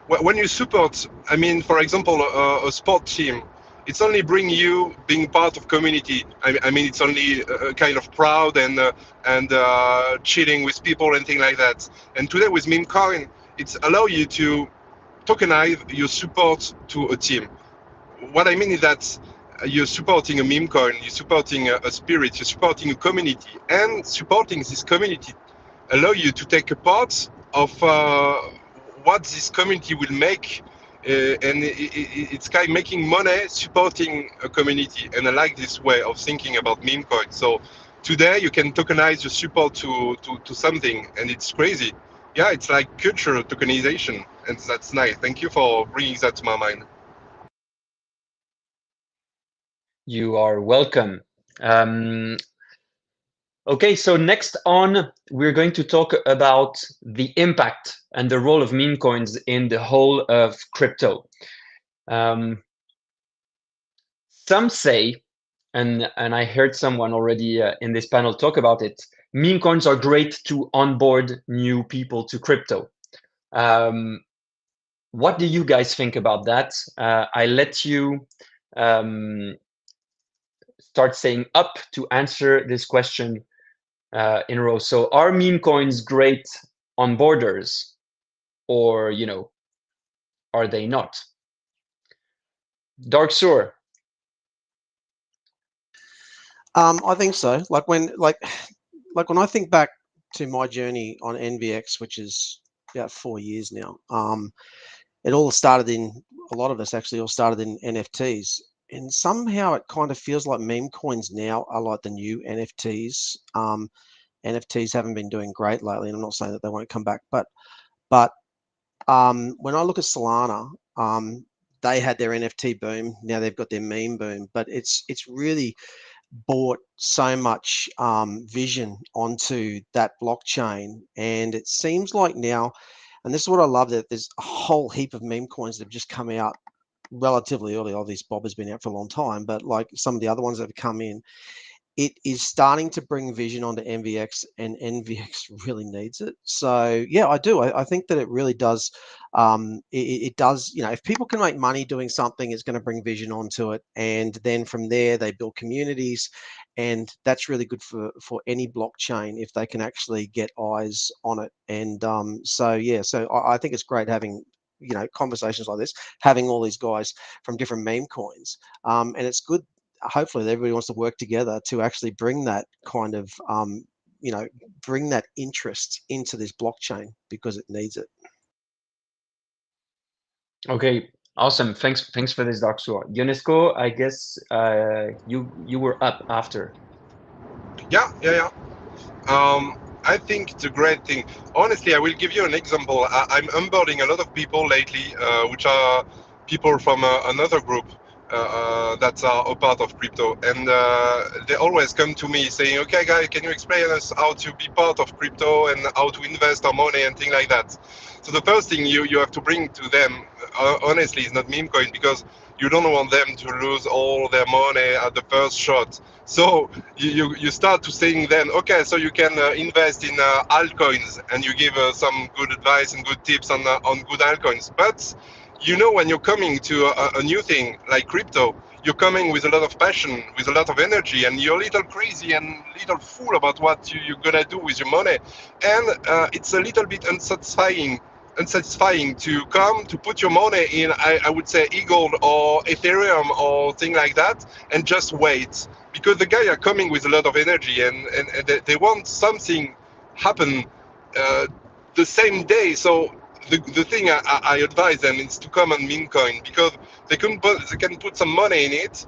when you support, I mean, for example, a sport team, it's only bring you being part of community. I mean, it's only kind of proud and chilling with people and things like that. And today with Memecoin, it's allow you to tokenize your support to a team. What I mean is that you're supporting a meme coin, you're supporting a spirit, you're supporting a community, and supporting this community allow you to take a part of what this community will make, and it's kind of making money supporting a community. And I like this way of thinking about meme coin. So today you can tokenize your support to something, and it's crazy. Yeah, it's like cultural tokenization, and that's nice. Thank you for bringing that to my mind. You are welcome. Okay, so next on, we're going to talk about the impact and the role of meme coins in the whole of crypto. Some say, and I heard someone already in this panel talk about it, meme coins are great to onboard new people to crypto. What do you guys think about that? I let you start saying up to answer this question in a row. So are meme coins great on borders, or are they not? Dark Sour. I think so. Like when I think back to my journey on NVX, which is about 4 years now, it all started in, a lot of us actually all started in NFTs. And somehow it kind of feels like meme coins now are like the new NFTs. NFTs haven't been doing great lately, and I'm not saying that they won't come back, but when I look at Solana, they had their NFT boom. Now they've got their meme boom, but it's really brought so much vision onto that blockchain, and it seems like now, and this is what I love, that there's a whole heap of meme coins that have just come out relatively early. Obviously, Bob has been out for a long time, but like some of the other ones that have come in, it is starting to bring vision onto NVX, and NVX really needs it. So yeah, I do. I think that it really does. It does. If people can make money doing something, it's going to bring vision onto it, and then from there they build communities, and that's really good for any blockchain if they can actually get eyes on it. And so yeah, so I think it's great having conversations like this, having all these guys from different meme coins, and it's good. Hopefully everybody wants to work together to actually bring that kind of bring that interest into this blockchain, because it needs it. Okay, awesome. Thanks for this, Dark Sour. UNESCO, I guess you were up after. Yeah. I think it's a great thing. Honestly, I will give you an example. I'm onboarding a lot of people lately, which are people from another group that are a part of crypto. And they always come to me saying, okay, guys, can you explain us how to be part of crypto and how to invest our money and things like that? So the first thing you have to bring to them honestly is not meme coin, because you don't want them to lose all their money at the first shot. So you start to saying then, okay, so you can invest in altcoins, and you give some good advice and good tips on good altcoins. But when you're coming to a new thing like crypto, you're coming with a lot of passion, with a lot of energy, and you're a little crazy and a little fool about what you're gonna do with your money. And it's a little bit unsatisfying to come to put your money in, I would say, Eagle or Ethereum or thing like that, and just wait, because the guys are coming with a lot of energy, and they want something happen the same day. So the thing I advise them is to come on Memecoin, because they can put some money in it,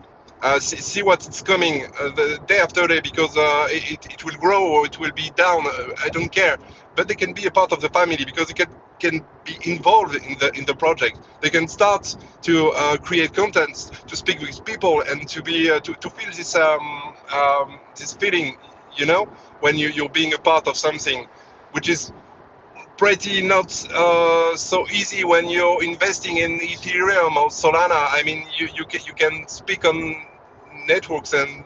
see what it's coming the day after day, because it will grow or it will be down. I don't care, but they can be a part of the family, because they can be involved in the project. They can start to create content, to speak with people, and to be to feel this feeling, when you're being a part of something, which is pretty not so easy when you're investing in Ethereum or Solana. I mean, you can speak on networks and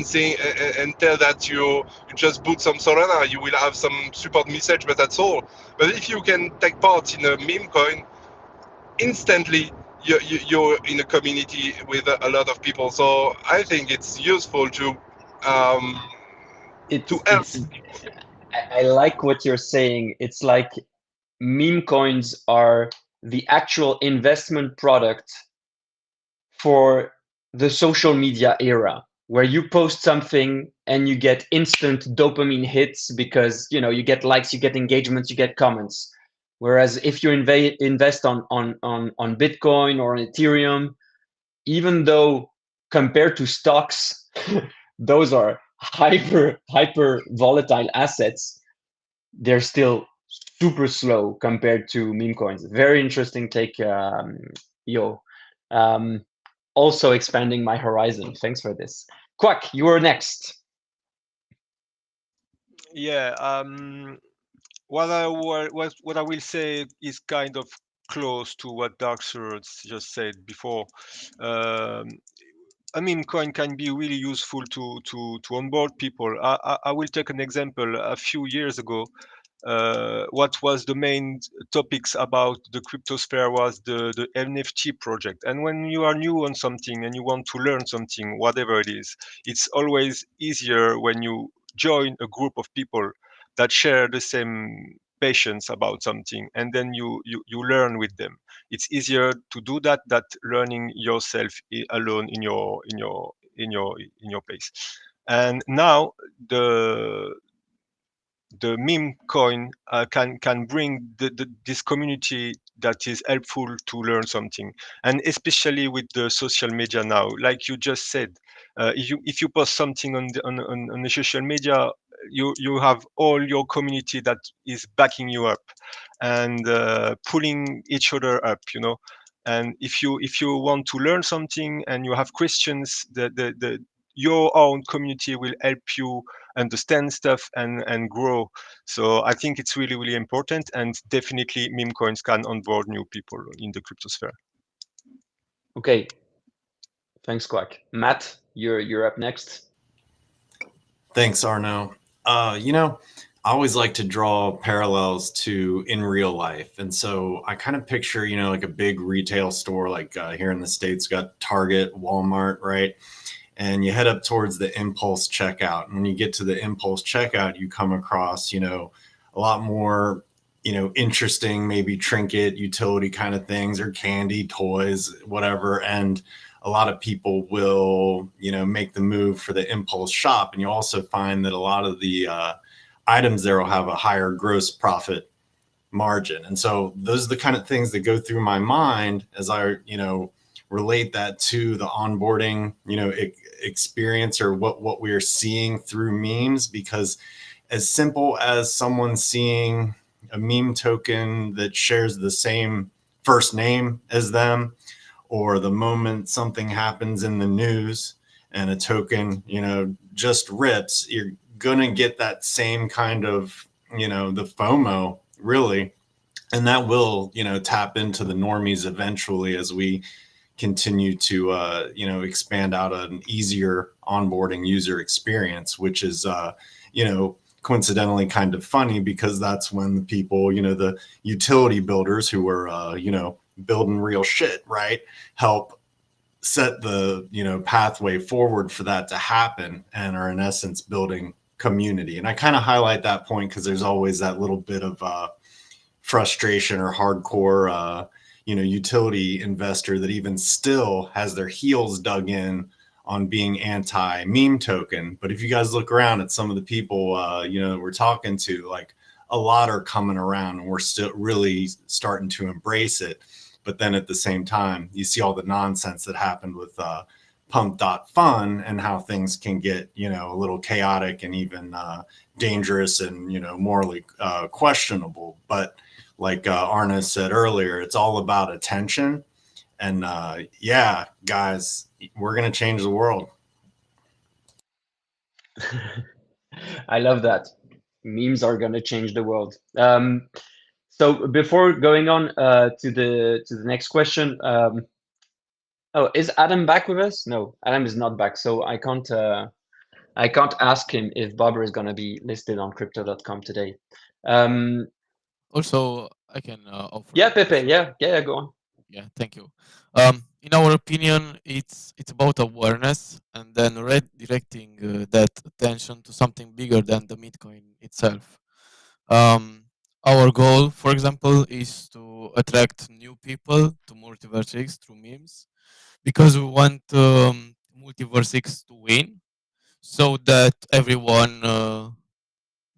say and tell that you just boot some Solana, you will have some support message, but that's all. But if you can take part in a meme coin, instantly you're in a community with a lot of people. So I think it's useful to help. I like what you're saying. It's like meme coins are the actual investment product for the social media era, where you post something and you get instant dopamine hits, because you get likes, you get engagements, you get comments. Whereas if you invest on Bitcoin or on Ethereum, even though compared to stocks, those are hyper volatile assets, they're still super slow compared to meme coins. Very interesting take, Yo. Also expanding my horizon. Thanks for this. Quack, you are next. Yeah. What I will say is kind of close to what Dark Swords just said before. A meme coin can be really useful to onboard people. I will take an example. A few years ago, what was the main topics about the cryptosphere was the NFT project. And when you are new on something and you want to learn something, whatever it is, it's always easier when you join a group of people that share the same passions about something, and then you learn with them. It's easier to do that than learning yourself alone in your pace. And now the meme coin can bring this community that is helpful to learn something, and especially with the social media now, like you just said, if you post something on the social media, you have all your community that is backing you up and pulling each other up, and if you want to learn something and you have questions, your own community will help you understand stuff and grow. So I think it's really, really important, and definitely meme coins can onboard new people in the cryptosphere. Okay. Thanks, Quack. Matt, you're up next. Thanks, Arno. I always like to draw parallels to in real life. And so I kind of picture, like a big retail store, like here in the States, got Target, Walmart, right? And you head up towards the impulse checkout. And when you get to the impulse checkout, you come across, a lot more, interesting, maybe trinket, utility kind of things, or candy, toys, whatever. And a lot of people will, make the move for the impulse shop. And you also find that a lot of the items there will have a higher gross profit margin. And so those are the kind of things that go through my mind as I, relate that to the onboarding, experience, or what we are seeing through memes. Because as simple as someone seeing a meme token that shares the same first name as them, or the moment something happens in the news and a token, just rips, you're going to get that same kind of, the FOMO, really, and that will, tap into the normies eventually as we continue to, expand out an easier onboarding user experience, which is, coincidentally kind of funny because that's when the people, the utility builders who are, building real shit, right, help set the, pathway forward for that to happen and are in essence building community. And I kind of highlight that point because there's always that little bit of frustration or hardcore, utility investor that even still has their heels dug in on being anti meme token. But if you guys look around at some of the people, we're talking to, like, a lot are coming around and we're still really starting to embrace it. But then at the same time, you see all the nonsense that happened with pump.fun and how things can get, a little chaotic and even dangerous and, morally questionable. But like Arno said earlier, it's all about attention. And yeah, guys, we're going to change the world. I love that. Memes are going to change the world. So before going on to the next question, oh, is Adam back with us? No, Adam is not back. So I can't ask him if Bobber is going to be listed on crypto.com today. Also, I can offer. Yeah, Pepe. Yeah, go on. Yeah, thank you. In our opinion, it's about awareness and then redirecting that attention to something bigger than the Bitcoin itself. Our goal, for example, is to attract new people to MultiversX through memes, because we want MultiversX to win, so that everyone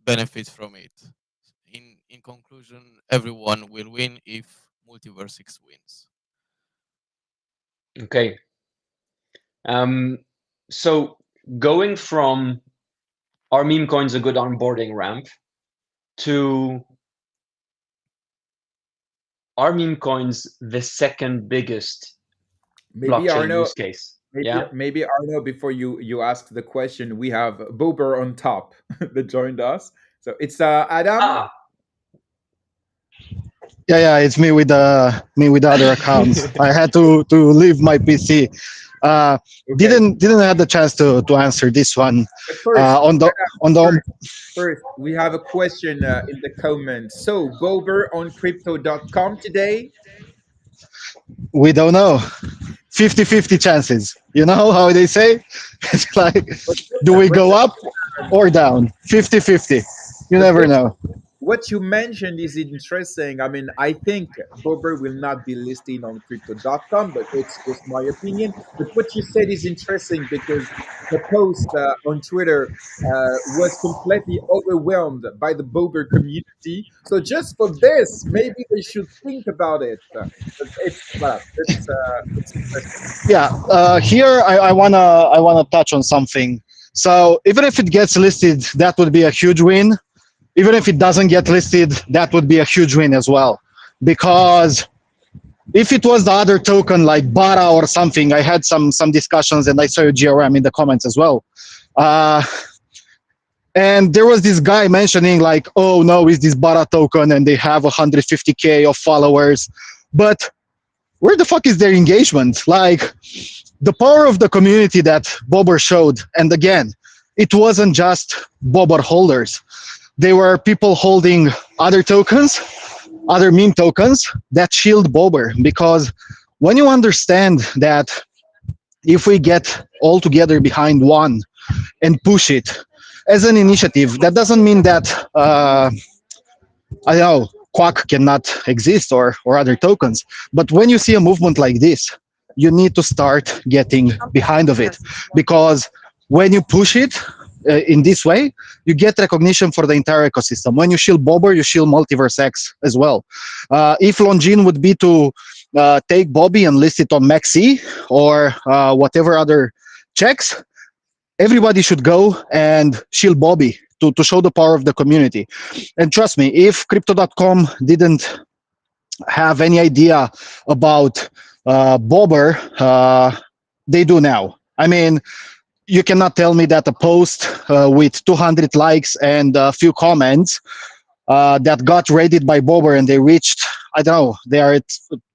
benefits from it. In conclusion, everyone will win if MultiversX wins. Okay. So going from are meme coins a good onboarding ramp to are meme coins the second biggest Maybe blockchain Arno, use case? maybe Arno, before you ask the question, we have Bober on top that joined us. So it's Adam. Yeah, it's me with other accounts. I had to leave my PC. Okay. Didn't have the chance to answer this one. But first, On the first, we have a question in the comments. So Bober on crypto.com today. we don't know. 50-50 chances. You know how they say? It's like, do we go up or down? 50-50. You never know. What you mentioned is interesting. I mean, I think Bober will not be listing on crypto.com, but it's just my opinion. But what you said is interesting because the post on Twitter was completely overwhelmed by the Bober community. So just for this, maybe they should think about it. But it's interesting. Yeah, here I wanna touch on something. So even if it gets listed, that would be a huge win. Even if it doesn't get listed, that would be a huge win as well. Because if it was the other token like Bara or something, I had some discussions and I saw GRM in the comments as well. And there was this guy mentioning like, oh no, it's this Bara token and they have 150K of followers. But where the fuck is their engagement? Like, the power of the community that Bobber showed, and again, it wasn't just Bobber holders. They were people holding other tokens, other meme tokens that shield Bobber. Because when you understand that if we get all together behind one and push it as an initiative, that doesn't mean that I know Quack cannot exist or other tokens. But when you see a movement like this, you need to start getting behind of it, because when you push it in this way, you get recognition for the entire ecosystem. When you shield Bobber, you shield MultiversX as well. If Longin would be to take Bobby and list it on Maxi or whatever other checks, everybody should go and shield Bobby to show the power of the community. And trust me, if crypto.com didn't have any idea about Bobber, they do now. I mean, you cannot tell me that a post with 200 likes and a few comments that got rated by Bobber, and they reached, I don't know, they are at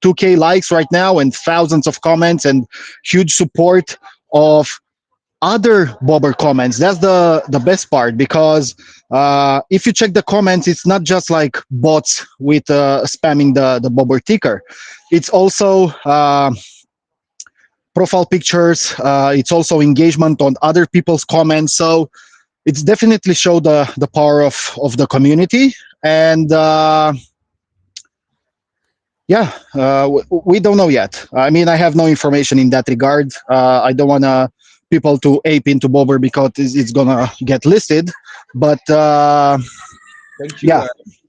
2K likes right now and thousands of comments and huge support of other Bobber comments. That's the best part, because if you check the comments, it's not just like bots with spamming the Bobber ticker. It's also profile pictures. It's also engagement on other people's comments. So it's definitely show the power of the community. And yeah, we don't know yet. I mean, I have no information in that regard. I don't want people to ape into Bobber because it's gonna get listed. But Thank you, yeah,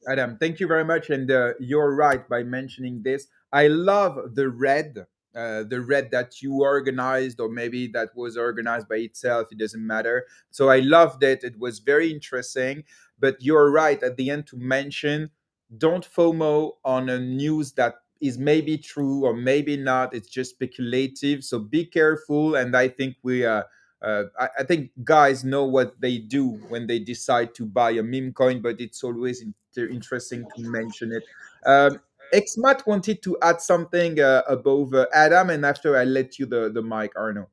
Adam. Thank you very much. And you're right by mentioning this. I love the red that you organized, or maybe that was organized by itself. It doesn't matter. So I loved it. It was very interesting. But you're right at the end to mention, don't FOMO on a news that is maybe true or maybe not. It's just speculative. So be careful. And I think I think guys know what they do when they decide to buy a meme coin, but it's always interesting to mention it. Xmat wanted to add something above Adam, and after I let you the mic, Arno.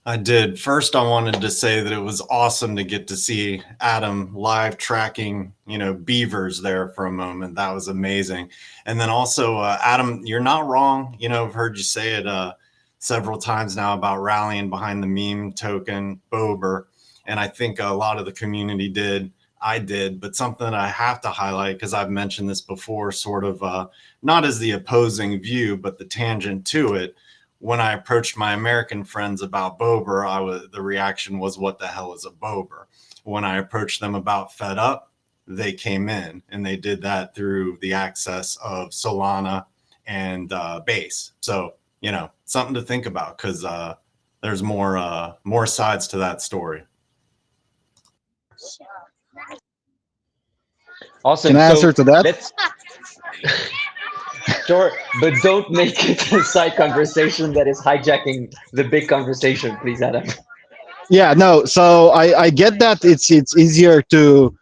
I did. First, I wanted to say that it was awesome to get to see Adam live tracking, beavers there for a moment. That was amazing. And then also, Adam, you're not wrong. I've heard you say it several times now about rallying behind the meme token, Bober. And I think a lot of the community did. I did. But something that I have to highlight, because I've mentioned this before, sort of not as the opposing view, but the tangent to it. When I approached my American friends about Bober, the reaction was, what the hell is a Bober? When I approached them about Fed Up, they came in, and they did that through the access of Solana and Base. So, something to think about, because there's more sides to that story. Awesome. can I answer to that? Let's sure, but don't make it a side conversation that is hijacking the big conversation, please, Adam. Yeah, no. So I get that it's easier to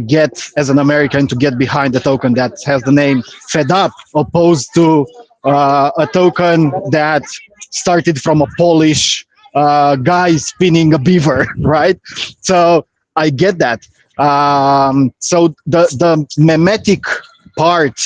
get as an American to get behind a token that has the name Fed Up, opposed to a token that started from a Polish guy spinning a beaver, right? So I get that. So the memetic part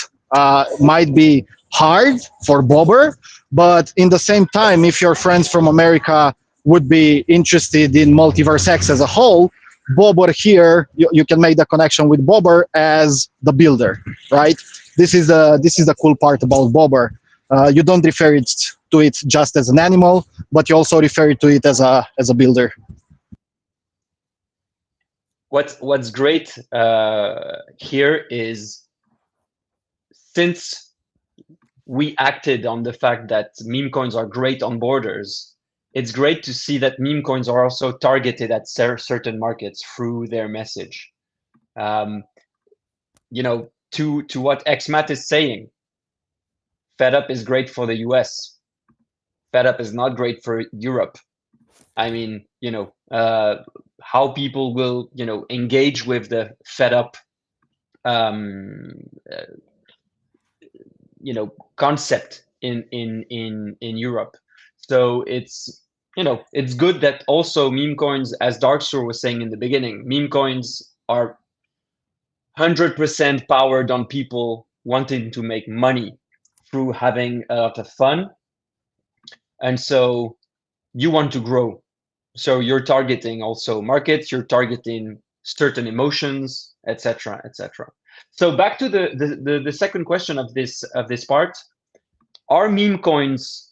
might be hard for Bobber, but in the same time, if your friends from America would be interested in MultiversX as a whole, Bobber here, you can make the connection with Bobber as the builder, right? This is the cool part about Bobber. You don't refer to it just as an animal, but you also refer to it as a builder. What's great here is, since we acted on the fact that meme coins are great on borders, it's great to see that meme coins are also targeted at certain markets through their message. To what Xmat is saying, Fed Up is great for the US. Fed Up is not great for Europe. I mean, how people will, engage with the Fed Up, concept in Europe. So it's good that also meme coins, as Darkstore was saying in the beginning, meme coins are 100% powered on people wanting to make money through having a lot of fun. And so you want to grow. So you're targeting also markets, you're targeting certain emotions, etc., etc. So back to the second question of this part: are meme coins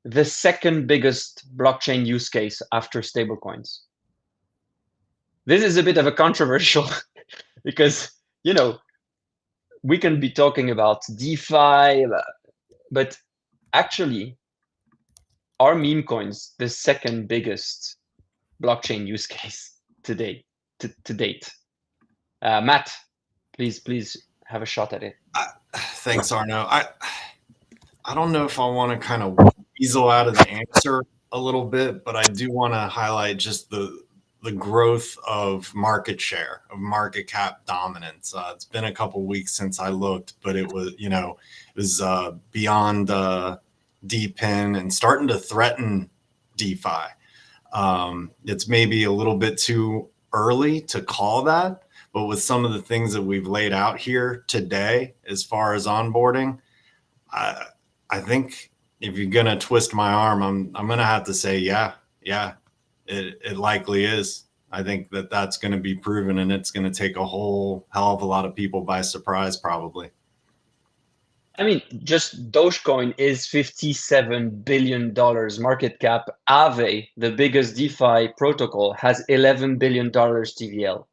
the second biggest blockchain use case after stablecoins? This is a bit of a controversial because we can be talking about DeFi, but actually, are meme coins the second biggest blockchain use case to date? Matt, please have a shot at it. Thanks, Arno. I don't know if I want to kind of weasel out of the answer a little bit, but I do want to highlight just the the growth of market share, of market cap dominance. It's been a couple weeks since I looked, but it was, beyond DPIN and starting to threaten DeFi. It's maybe a little bit too early to call that, but with some of the things that we've laid out here today, as far as onboarding, I think if you're gonna twist my arm, I'm gonna have to say, yeah, it likely is. I think that's going to be proven, and it's going to take a whole hell of a lot of people by surprise, probably. I mean, just Dogecoin is $57 billion market cap. Aave, the biggest DeFi protocol, has $11 billion TVL.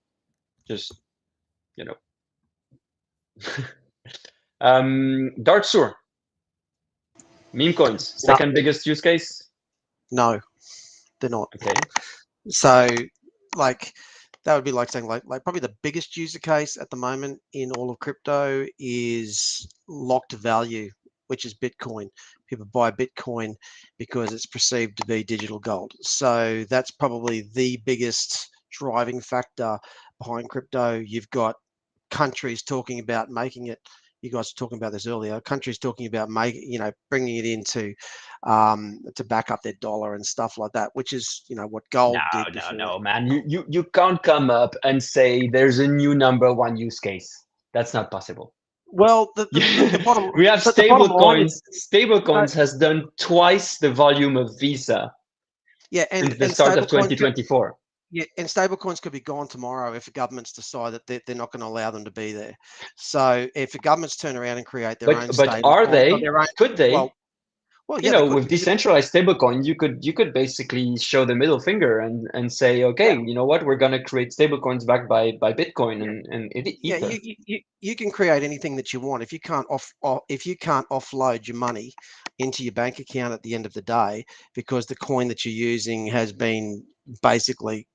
Just, Dark Sur, meme coins, second biggest use case? No, they're not. Okay. So, like, that would be like saying, like probably the biggest user case at the moment in all of crypto is locked value, which is Bitcoin. People buy Bitcoin because it's perceived to be digital gold. So that's probably the biggest driving factor behind crypto. You've got countries talking about making it. You guys were talking about this earlier. Countries talking about bringing it into to back up their dollar and stuff like that, which is what gold did before. No, man. You can't come up and say there's a new number one use case. That's not possible. Well, the bottom, we have the stable bottom line coins. Stable coins has done twice the volume of Visa. Yeah, since the start of 2024. Yeah, and stablecoins could be gone tomorrow if the governments decide that they're not going to allow them to be there. So if the governments turn around and create their own but are they? Could they? Well, yeah, with decentralized stablecoin, you could basically show the middle finger and say, okay, you know what, we're going to create stablecoins backed by Bitcoin and Ether. You can create anything that you want. If you can't offload your money into your bank account at the end of the day because the coin that you're using has been basically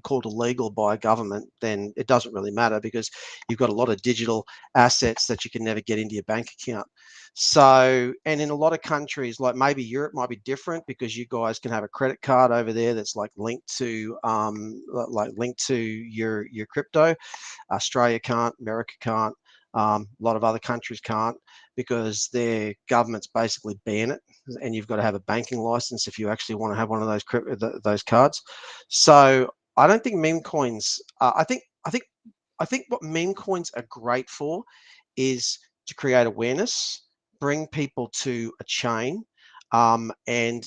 called illegal by a government, then it doesn't really matter because you've got a lot of digital assets that you can never get into your bank account. So, and in a lot of countries, like maybe Europe might be different because you guys can have a credit card over there that's like linked to your crypto. Australia can't, America can't, a lot of other countries can't because their governments basically ban it, and you've got to have a banking license if you actually want to have one of those cards. So I don't think meme coins. I think what meme coins are great for is to create awareness, bring people to a chain, and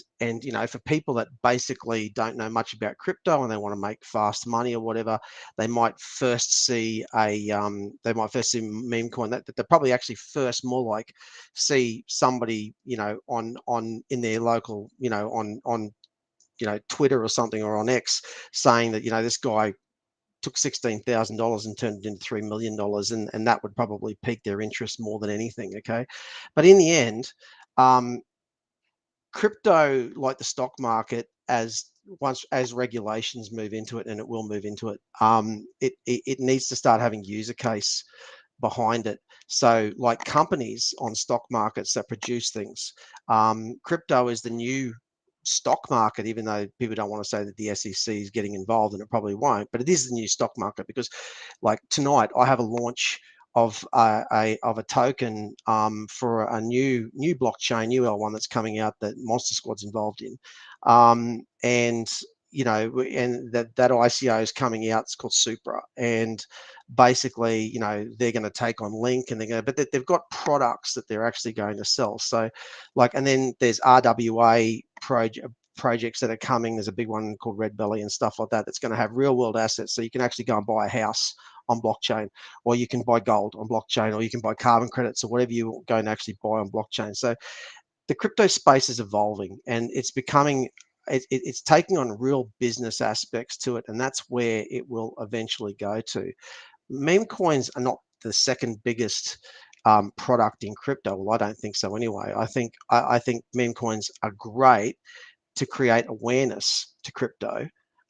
for people that basically don't know much about crypto and they want to make fast money or whatever, they might first see meme coin. That they're probably actually first more like see somebody on in their local on Twitter or something or on X saying that this guy took $16,000 and turned it into $3 million, and that would probably pique their interest more than anything. Okay, but in the end, crypto, like the stock market, as regulations move into it, and it will move into it, it needs to start having user case behind it. So like companies on stock markets that produce things, crypto is the new stock market, even though people don't want to say that the SEC is getting involved, and it probably won't, but it is the new stock market because like tonight I have a launch of a token for a new blockchain, new L1 that's coming out that Monster Squad's involved in, and that ICO is coming out. It's called Supra, and basically they're going to take on Link, and but they've got products that they're actually going to sell. So and then there's RWA projects that are coming. There's a big one called Red Belly and stuff like that that's going to have real world assets, so you can actually go and buy a house on blockchain, or you can buy gold on blockchain, or you can buy carbon credits, or whatever you're going to actually buy on blockchain. So the crypto space is evolving, and it's becoming it's taking on real business aspects to it, and that's where it will eventually go to. Meme coins are not the second biggest product in crypto. Well, I don't think so anyway. I think meme coins are great to create awareness to crypto,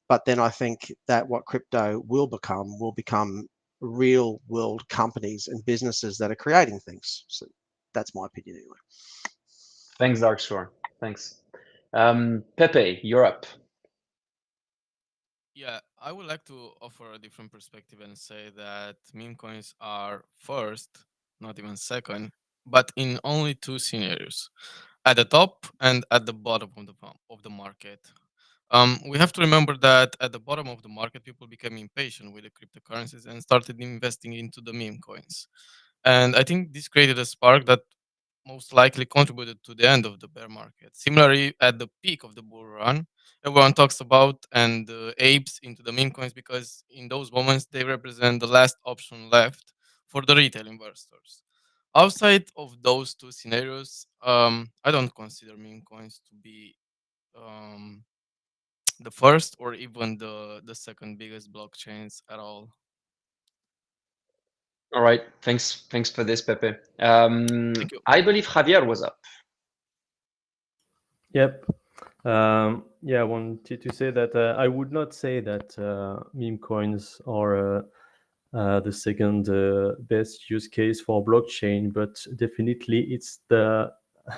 but then I think that what crypto will become real world companies and businesses that are creating things. So that's my opinion anyway. Thanks, Darkshore. Thanks. Pepe, you're up. Yeah, I would like to offer a different perspective and say that meme coins are first, not even second, but in only two scenarios, at the top and at the bottom of the market. We have to remember that at the bottom of the market, people became impatient with the cryptocurrencies and started investing into the meme coins. And I think this created a spark that most likely contributed to the end of the bear market. Similarly, at the peak of the bull run, everyone talks about and apes into the meme coins because in those moments they represent the last option left for the retail investors. Outside of those two scenarios, I don't consider meme coins to be um, the first or even the second biggest blockchains at all. All right, thanks for this, Pepe. Thank you. I believe Javier was up. Yep. Yeah, I wanted to say that I would not say that meme coins are the second best use case for blockchain, but definitely it's the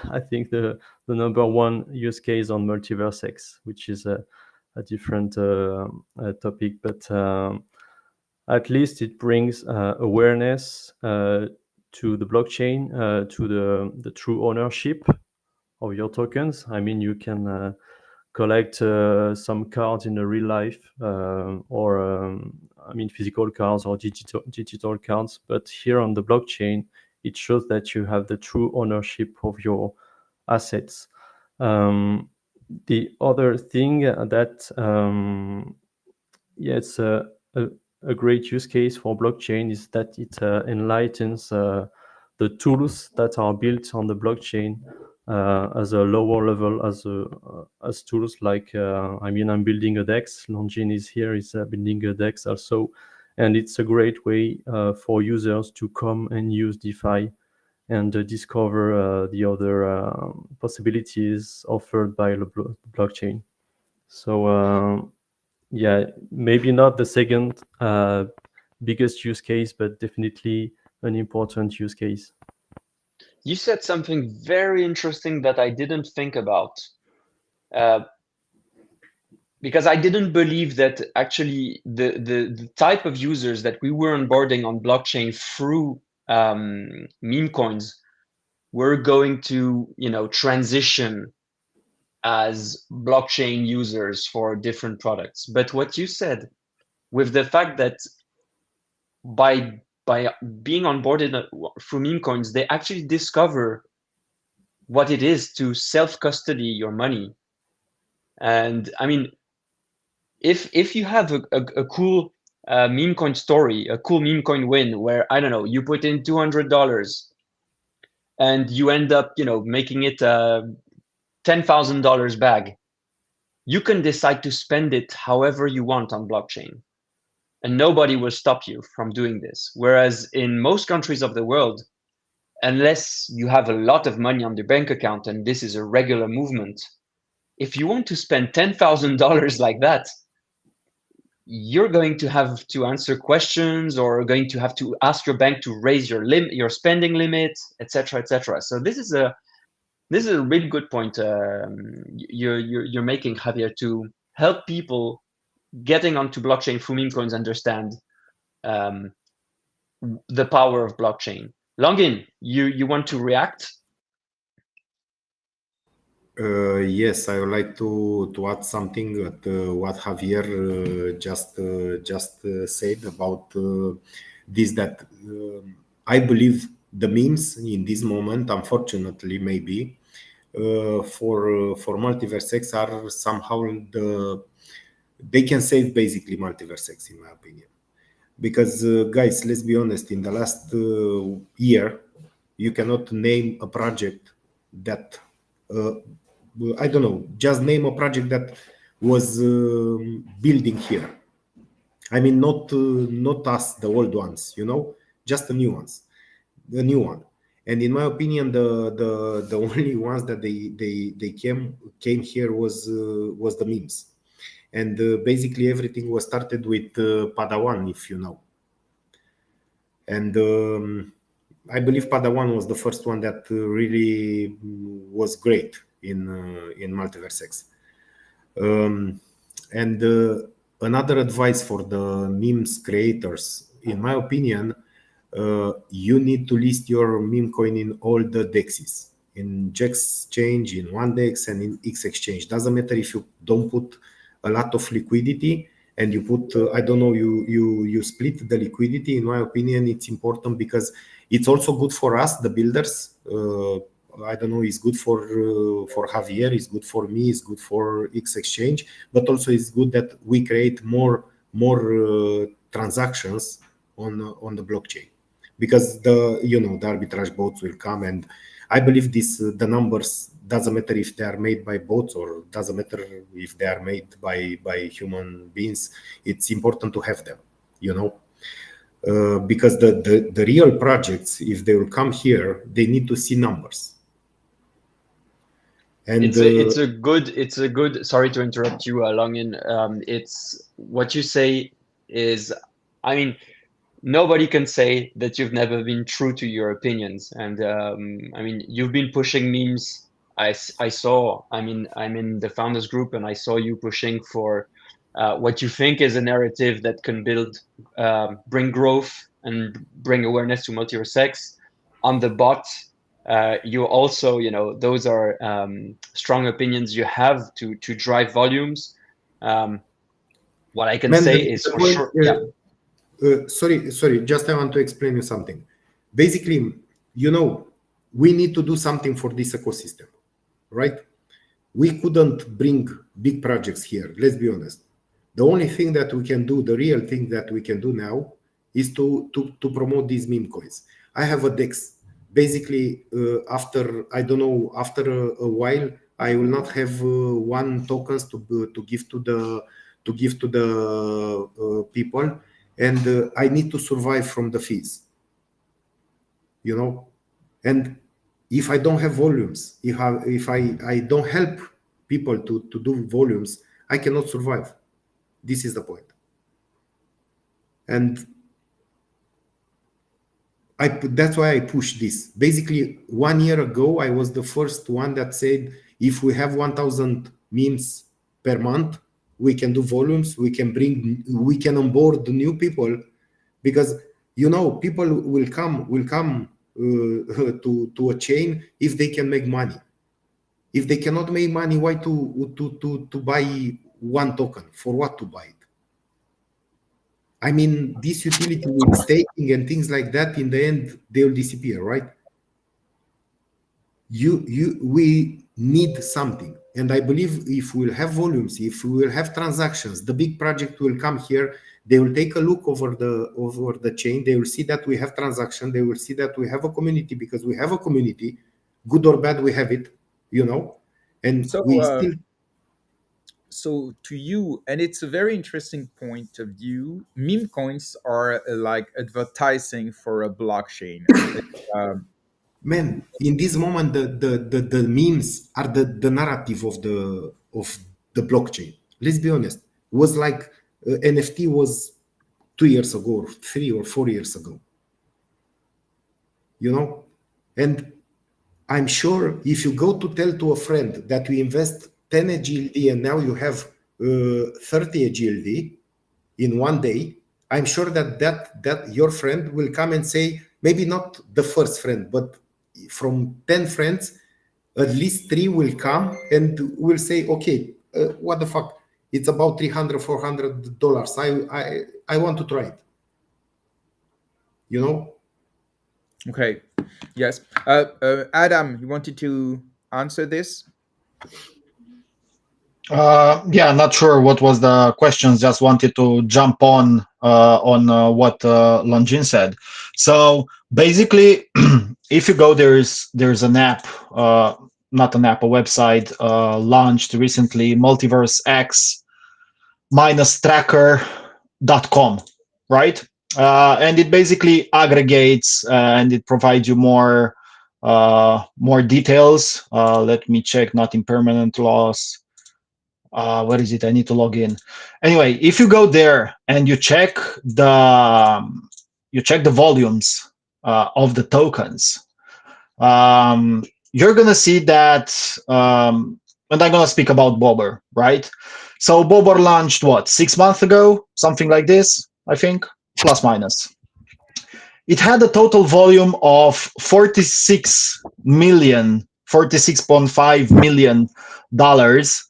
I think the number one use case on MultiversX, which is a different topic, but at least it brings awareness to the blockchain, to the true ownership of your tokens. I mean, you can collect some cards in the real life, or I mean, physical cards or digital cards. But here on the blockchain, it shows that you have the true ownership of your assets. The other thing that yeah, it's a great use case for blockchain is that it enlightens the tools that are built on the blockchain as a lower level, as tools like I mean, I'm building a DEX. Longin is here, is building a DEX also, and it's a great way for users to come and use DeFi and discover the other possibilities offered by the blockchain. So yeah, maybe not the second biggest use case, but definitely an important use case. You said something very interesting that I didn't think about, because I didn't believe that actually the type of users that we were onboarding on blockchain through meme coins were going to, transition as blockchain users for different products. But what you said, with the fact that by being onboarded through meme coins, they actually discover what it is to self-custody your money. And I mean, if you have a cool meme coin story, a cool meme coin win, where I don't know, you put in $200 and you end up, making it $10,000 bag, you can decide to spend it however you want on blockchain, and nobody will stop you from doing this. Whereas in most countries of the world, unless you have a lot of money on your bank account and this is a regular movement, if you want to spend $10,000 like that, you're going to have to answer questions or going to have to ask your bank to raise your spending limit, etc., etc. So this is a really good point you're making, Javier, to help people getting onto blockchain through meme coins understand the power of blockchain. Longin, you want to react? Yes, I would like to add something to what Javier just said about this. That I believe the memes in this moment, unfortunately, maybe for MultiversX are somehow they can save basically MultiversX, in my opinion. Because guys, let's be honest, in the last year, you cannot name a project that I don't know, just name a project that was building here. I mean, not us, the old ones, just the new ones, the new one. And in my opinion, the only ones that they came here was the memes. And basically everything was started with Padawan, if you know. And I believe Padawan was the first one that really was great in MultiversX. And another advice for the memes creators, in my opinion, you need to list your meme coin in all the dexes, in Jex Exchange, in OneDex, and in X Exchange. Doesn't matter if you don't put a lot of liquidity and you put, I don't know, you split the liquidity. In my opinion, it's important because it's also good for us, the builders. I don't know, it's good for Javier, it's good for me, it's good for X Exchange, but also it's good that we create more transactions on the blockchain, because the arbitrage bots will come, and I believe this the numbers doesn't matter if they are made by bots or doesn't matter if they are made by human beings. It's important to have them, because the real projects, if they will come here, they need to see numbers. And it's a good. Sorry to interrupt you, Longin. It's what you say is, I mean, nobody can say that you've never been true to your opinions, and I mean, you've been pushing memes. I saw. I mean, I'm in the founders group, and I saw you pushing for what you think is a narrative that can bring growth and bring awareness to multiverse. On the bot, you also, those are strong opinions you have to drive volumes. What I can say is for sure, yeah. Sorry, just I want to explain you something. Basically, we need to do something for this ecosystem, right? We couldn't bring big projects here, let's be honest. The only thing that we can do, the real thing that we can do now, is to promote these meme coins. I have a DEX. Basically, after a while, I will not have one tokens to give to the people, and I need to survive from the fees. And if I don't have volumes, if I don't help people to do volumes, I cannot survive. This is the point. And that's why I push this. Basically, 1 year ago, I was the first one that said, if we have 1,000 memes per month, we can do volumes, we can onboard new people, because people will come to a chain if they can make money. If they cannot make money, why to buy one token? For what to buy it? I mean, this utility with staking and things like that, in the end, they will disappear, right? We need something. And I believe if we'll have volumes, if we will have transactions, the big project will come here. They will take a look over the chain. They will see that we have transaction. They will see that we have a community, because we have a community, good or bad, we have it, and So, we still. So to you, and it's a very interesting point of view, meme coins are like advertising for a blockchain. Um, Man, in this moment, the memes are the narrative of the blockchain. Let's be honest. It was like NFT was 2 years ago, or 3 or 4 years ago. And I'm sure if you go to tell to a friend that we invest 10 GLD and now you have 30 GLD in 1 day, I'm sure that your friend will come and say, maybe not the first friend, but from 10 friends, at least 3 will come and will say, okay, what the fuck? It's about $300, $400. I want to try it. okay. Yes. Adam, you wanted to answer this? Yeah, not sure what was the questions. Just wanted to jump on what Longin said. So basically, if you go, there's an app, not an app, a website launched recently, MultiversX tracker.com, right? And it basically aggregates and it provides you more details. Let me check, not impermanent loss. What is it? I need to log in. Anyway, if you go there and you check the volumes of the tokens, you're gonna see that and I'm gonna speak about Bobber, right? So Bobber launched what, 6 months ago, something like this, I think, plus minus. It had a total volume of 46.5 million dollars.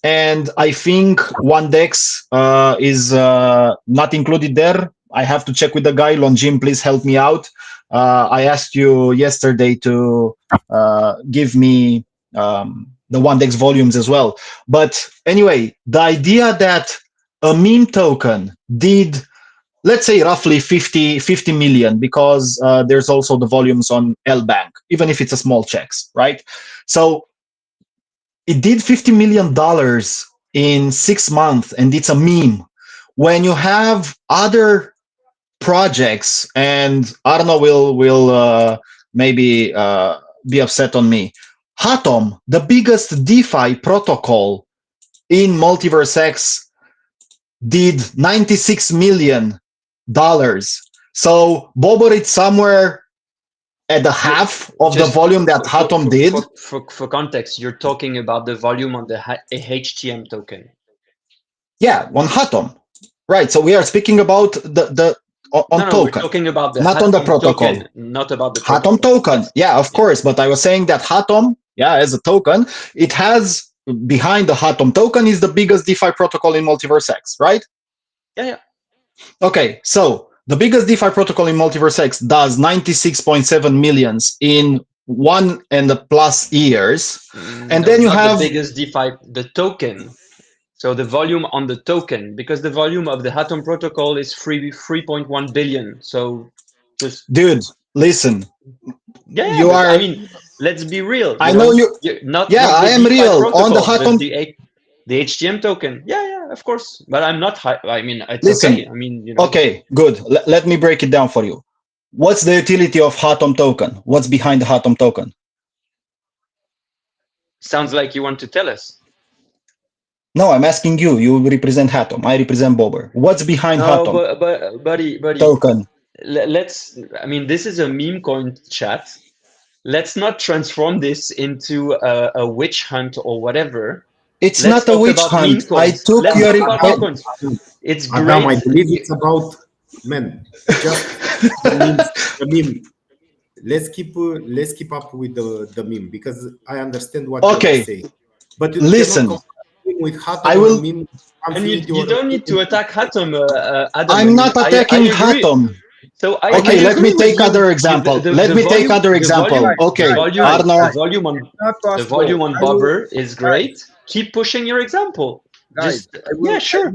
And I think one DEX is not included there. I have to check with the guy. Longin, please help me out. I asked you yesterday to give me the one DEX volumes as well. But anyway, the idea that a meme token did, let's say, roughly 50 million, because there's also the volumes on L Bank, even if it's a small checks, right? So it did $50 million in 6 months, and it's a meme. When you have other projects, and Arno will maybe be upset on me, Atom, the biggest DeFi protocol in MultiversX, did $96 million. So Bobber is somewhere at the half of the volume that Atom did. For context, you're talking about the volume on the HTM token. Yeah, on Atom. Right. So we are speaking about the token. We're talking about the not on the protocol. Token, not about the Atom token. Yeah, of course. But I was saying that Atom, as a token, it has, behind the Atom token is the biggest DeFi protocol in MultiversX, right? Yeah. Okay, so the biggest DeFi protocol in MultiversX does 96.7 millions in 1+ years. And then you have the biggest DeFi, the token. So the volume on the token, because the volume of the Atom protocol is 3.1 billion. So just, dude, listen. You are. I mean, let's be real. I know you. Not. Yeah, not I am real on the Atom. The HTM token. Yeah, of course. But I'm not. I mean, it's listen, okay. I mean, Okay, good. Let me break it down for you. What's the utility of Atom token? What's behind the Atom token? Sounds like you want to tell us. No, I'm asking you. You represent Atom. I represent Bobber. What's behind Atom? But buddy. Token. Let's. I mean, this is a meme coin chat. Let's not transform this into a witch hunt or whatever. It's not a witch hunt. I took your. It's great. Adam, I believe it's about, man, just the meme. Let's keep up with the meme, because I understand what you're saying. But listen, with Atom, I will. Meme, and you don't need to attack Atom, Adam. I'm not attacking Atom. So okay, let me take other example. Let me take other example. Okay, Arno. The volume on Bobber is great. Keep pushing your example. Guys, sure.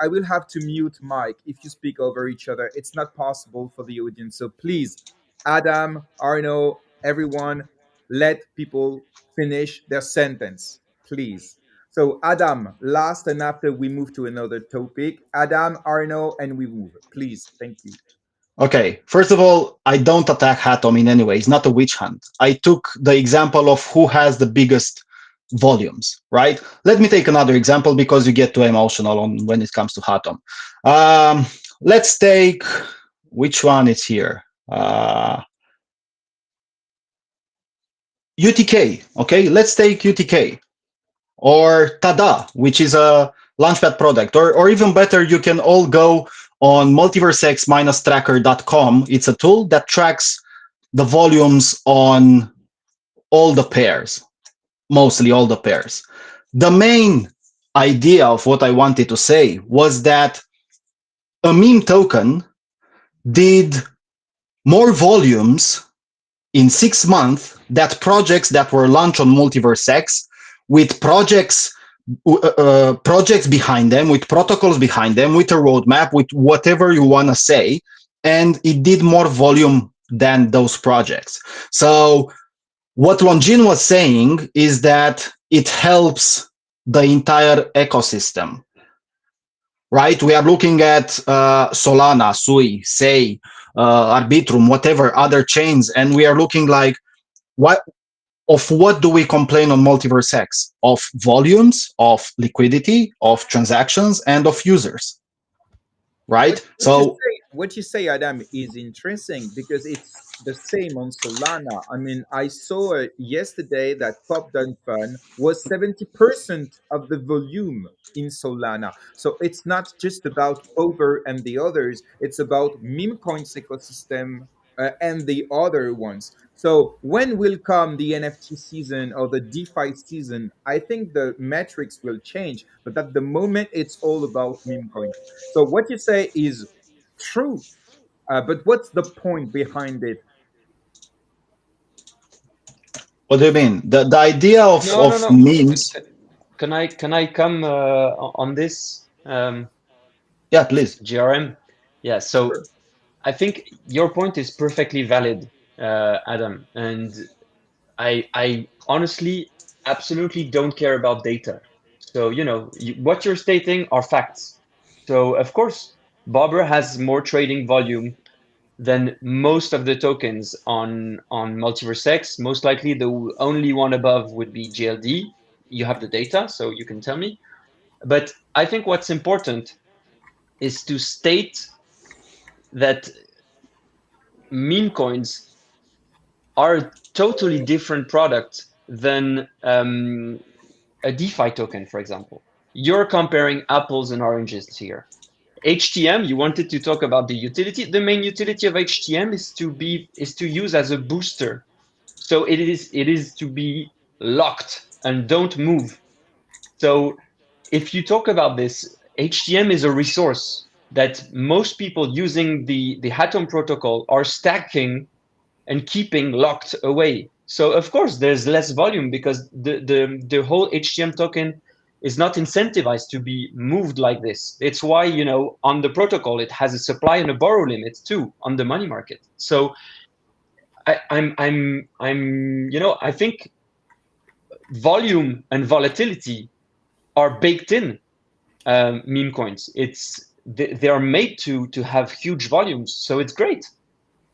I will have to mute Mike if you speak over each other. It's not possible for the audience. So please, Adam, Arno, everyone, let people finish their sentence, please. So Adam, last, and after we move to another topic. Adam, Arno, and we move. Please, thank you. Okay, first of all, I don't attack Atom in any way. It's not a witch hunt. I took the example of who has the biggest volumes, right? Let me take another example, because you get too emotional on when it comes to Atom. Let's take, which one is here? UTK, okay? Let's take UTK. Or Tada, which is a Launchpad product. Or even better, you can all go on multiversx-tracker.com. It's a tool that tracks the volumes on all the pairs, mostly all the pairs. The main idea of what I wanted to say was that a meme token did more volumes in 6 months than projects that were launched on MultiversX, with projects behind them, with protocols behind them, with a roadmap, with whatever you want to say, and it did more volume than those projects. So what Longin was saying is that it helps the entire ecosystem, right? We are looking at Solana, Sui, Sei, Arbitrum, whatever other chains, and we are looking like, what do we complain on MultiversX? Of volumes, of liquidity, of transactions, and of users, right? So what you say, Adam, is interesting because it's the same on Solana. I mean, I saw yesterday that Pop Dun Fun was 70% of the volume in Solana. So it's not just about Over and the others, it's about Memecoins ecosystem and the other ones. So when will come the NFT season or the DeFi season, I think the metrics will change. But at the moment, it's all about meme coins. So what you say is true, but what's the point behind it? What do you mean? The idea of No. memes? Can I come on this? Yeah, please. GRM. Yeah. So Sure. I think your point is perfectly valid, Adam, and I honestly absolutely don't care about data. So what you're stating are facts. So of course, Bobber has more trading volume than most of the tokens on MultiversX. Most likely, the only one above would be GLD. You have the data, so you can tell me. But I think what's important is to state that meme coins are a totally different product than a DeFi token, for example. You're comparing apples and oranges here. HTM, you wanted to talk about the utility. The main utility of HTM is to use as a booster. So it is to be locked and don't move. So if you talk about this, HTM is a resource that most people using the Atom protocol are stacking and keeping locked away. So of course there's less volume because the whole HTM token is not incentivized to be moved like this. It's why on the protocol it has a supply and a borrow limit too on the money market. So I think volume and volatility are baked in meme coins. They are made to have huge volumes, so it's great.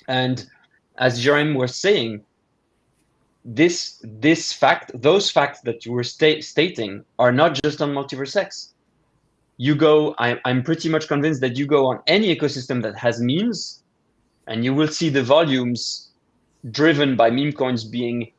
And as Jeremy was saying, those facts that you were stating are not just on MultiversX. I'm pretty much convinced that you go on any ecosystem that has memes, and you will see the volumes driven by meme coins being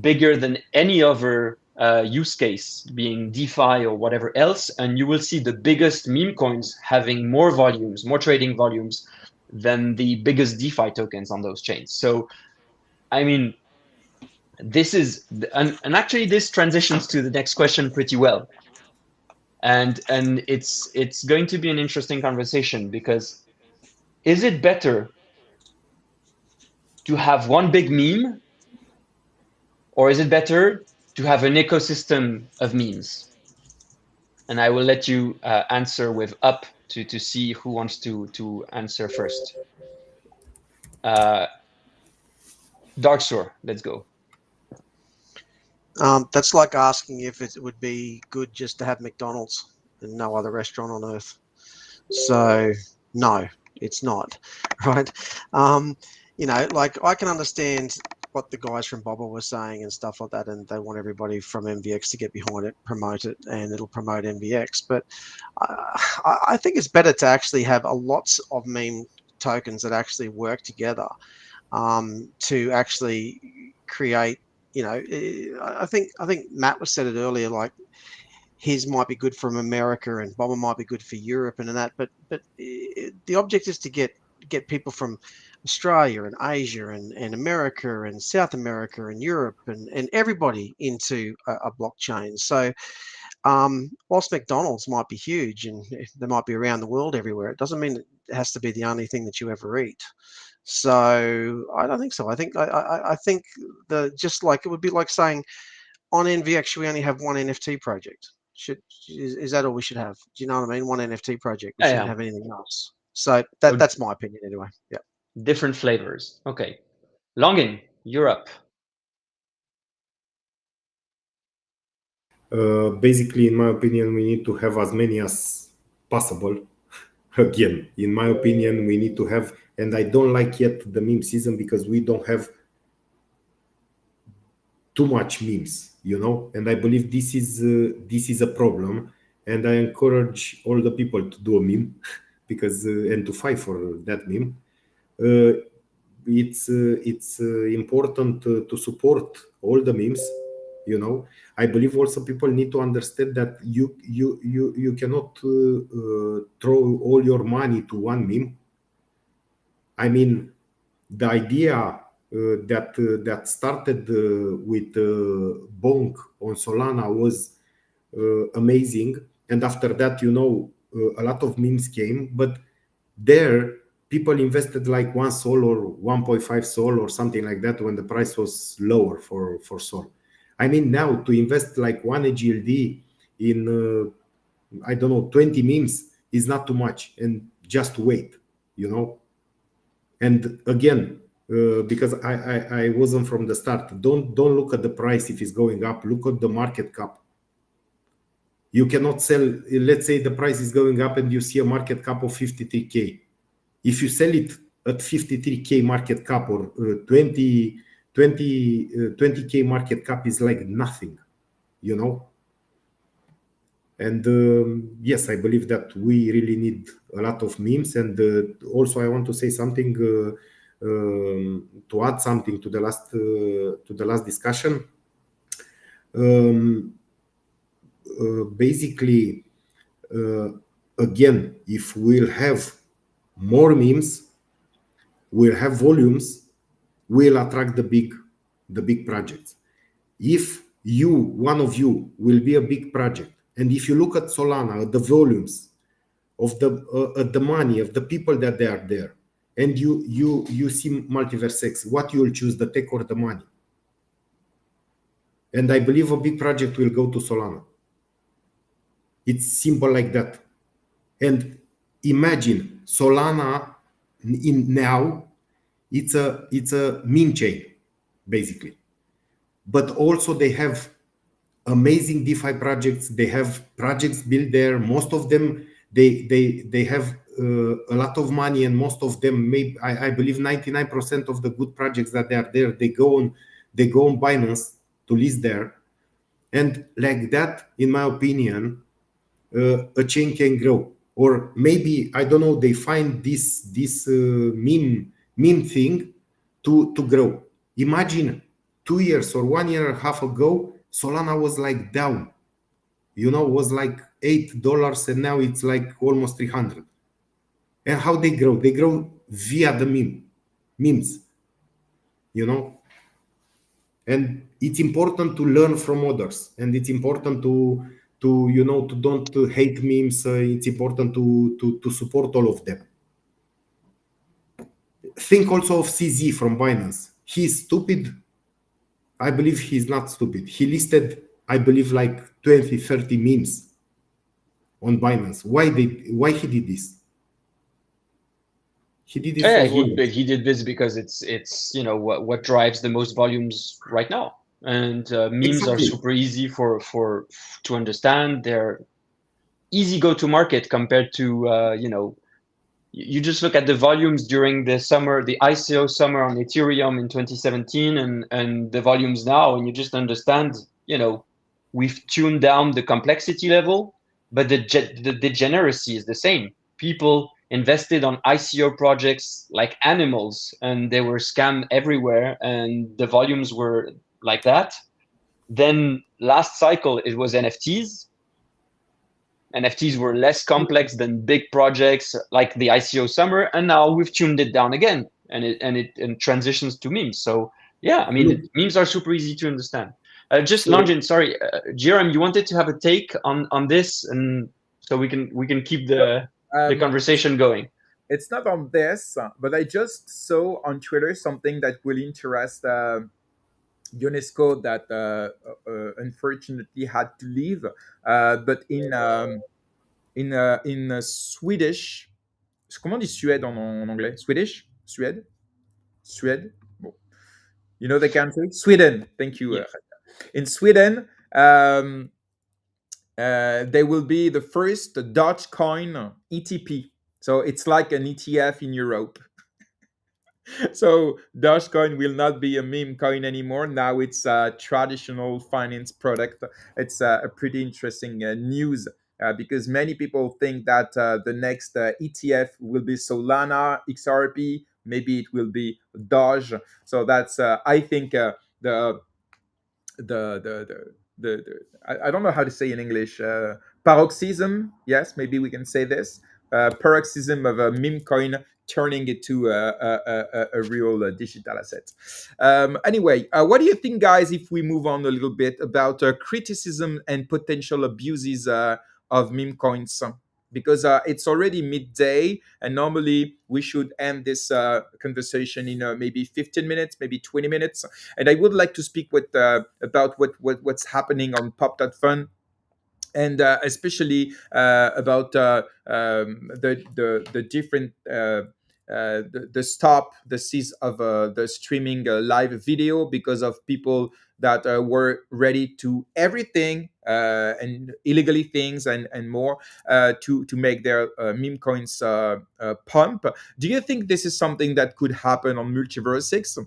bigger than any other use case, being DeFi or whatever else, and you will see the biggest meme coins having more volumes, more trading volumes than the biggest DeFi tokens on those chains. So, I mean, this is, and actually this transitions to the next question pretty well. And it's going to be an interesting conversation because is it better to have one big meme, or is it better to have an ecosystem of memes? And I will let you answer with up to see who wants to answer first. Darksor, let's go. That's like asking if it would be good just to have McDonald's and no other restaurant on earth. So no, it's not, right? Like I can understand what the guys from Bobber were saying and stuff like that, and they want everybody from MVX to get behind it, promote it, and it'll promote MVX. But I think it's better to actually have a lots of meme tokens that actually work together to actually create. I think Matt was said it earlier, like his might be good from America and Bobber might be good for Europe and that, but the object is to get people from Australia and Asia and America and South America and Europe and everybody into a blockchain. So whilst McDonald's might be huge and they might be around the world everywhere, it doesn't mean it has to be the only thing that you ever eat. So I don't think so. I think just like it would be like saying on NVX we only have one NFT project. Is that all we should have? Do you know what I mean? One NFT project. We shouldn't have anything else. So that's my opinion anyway. Yeah. Different flavors. Okay. Longin, you're up. Basically, in my opinion, we need to have as many as possible. Again, in my opinion, we need to have, and I don't like yet the meme season because we don't have too much memes, and I believe this is a problem. And I encourage all the people to do a meme because and to fight for that meme. It's important to support all the memes. I believe also people need to understand that you cannot throw all your money to one meme. I mean, the idea that started with Bonk on Solana was amazing, and after that, a lot of memes came, but there people invested like 1 Sol or 1.5 Sol or something like that when the price was lower for Sol. I mean, now to invest like 1 GLD in I don't know 20 memes is not too much, and just wait. And again, because I wasn't from the start, don't look at the price if it's going up. Look at the market cap. You cannot sell. Let's say the price is going up and you see a market cap of 53K. If you sell it at 53K market cap or 20K market cap is like nothing, And yes, I believe that we really need a lot of memes. And also, I want to say something to add something to the last discussion. Basically, again, if we'll have more memes, we'll have volumes, we'll attract the big projects. If one of you will be a big project, and if you look at Solana, at the volumes of the money of the people that they are there, and you see MultiversX, what you will choose, the tech or the money? And I believe a big project will go to Solana. It's simple like that. And imagine Solana now, it's a meme chain, basically. But also they have amazing DeFi projects. They have projects built there. Most of them, they have a lot of money, and most of them, maybe I believe 99% of the good projects that they are there, they go on Binance to list there, and like that, in my opinion, a chain can grow. Or maybe, I don't know, they find this meme thing to grow. Imagine 2 years or 1 year and a half ago, Solana was like down, was like $8, and now it's like almost 300. And how they grow? They grow via the memes, And it's important to learn from others, and it's important to don't hate memes. It's important to support all of them. Think also of CZ from Binance. He's stupid. I believe he's not stupid. He listed, I believe, like 20, 30 memes on Binance. Why he did this? He did it Yeah, for volume. he did this because it's what drives the most volumes right now, and memes are Exactly. super easy to understand. They're easy go to market compared to you just look at the volumes during the summer, the ICO summer on Ethereum in 2017, and the volumes now, and you just understand, we've tuned down the complexity level, but the degeneracy is the same. People invested on ICO projects like animals, and they were scammed everywhere, and the volumes were like that. Then last cycle, it was NFTs. NFTs were less complex than big projects like the ICO summer, and now we've tuned it down again, and it transitions to memes. So yeah, I mean, memes are super easy to understand. Just Longin, sorry, GRM, you wanted to have a take on this, and so we can keep the conversation going. It's not on this, but I just saw on Twitter something that will interest UNESCO that unfortunately had to leave. But in Swedish, comment on dit Suède en anglais? Swedish? Suède? Suède? Bon. You know the country? Sweden. Thank you. Yeah. In Sweden, they will be the first Dogecoin ETP. So it's like an ETF in Europe. So Dogecoin will not be a meme coin anymore. Now it's a traditional finance product. It's a pretty interesting news because many people think that the next ETF will be Solana, XRP, maybe it will be Doge. So that's I think the I don't know how to say in English, paroxysm. Yes, maybe we can say this paroxysm of a meme coin turning it to a real digital asset. Anyway, what do you think, guys, if we move on a little bit about criticism and potential abuses of meme coins? Because it's already midday, and normally we should end this conversation in maybe 15 minutes, maybe 20 minutes. And I would like to speak with about what's happening on Pop.fun, and especially about the different the stop, the cease of the streaming live video because of people that were ready to everything and illegally things and more to make their meme coins pump. Do you think this is something that could happen on MultiversX?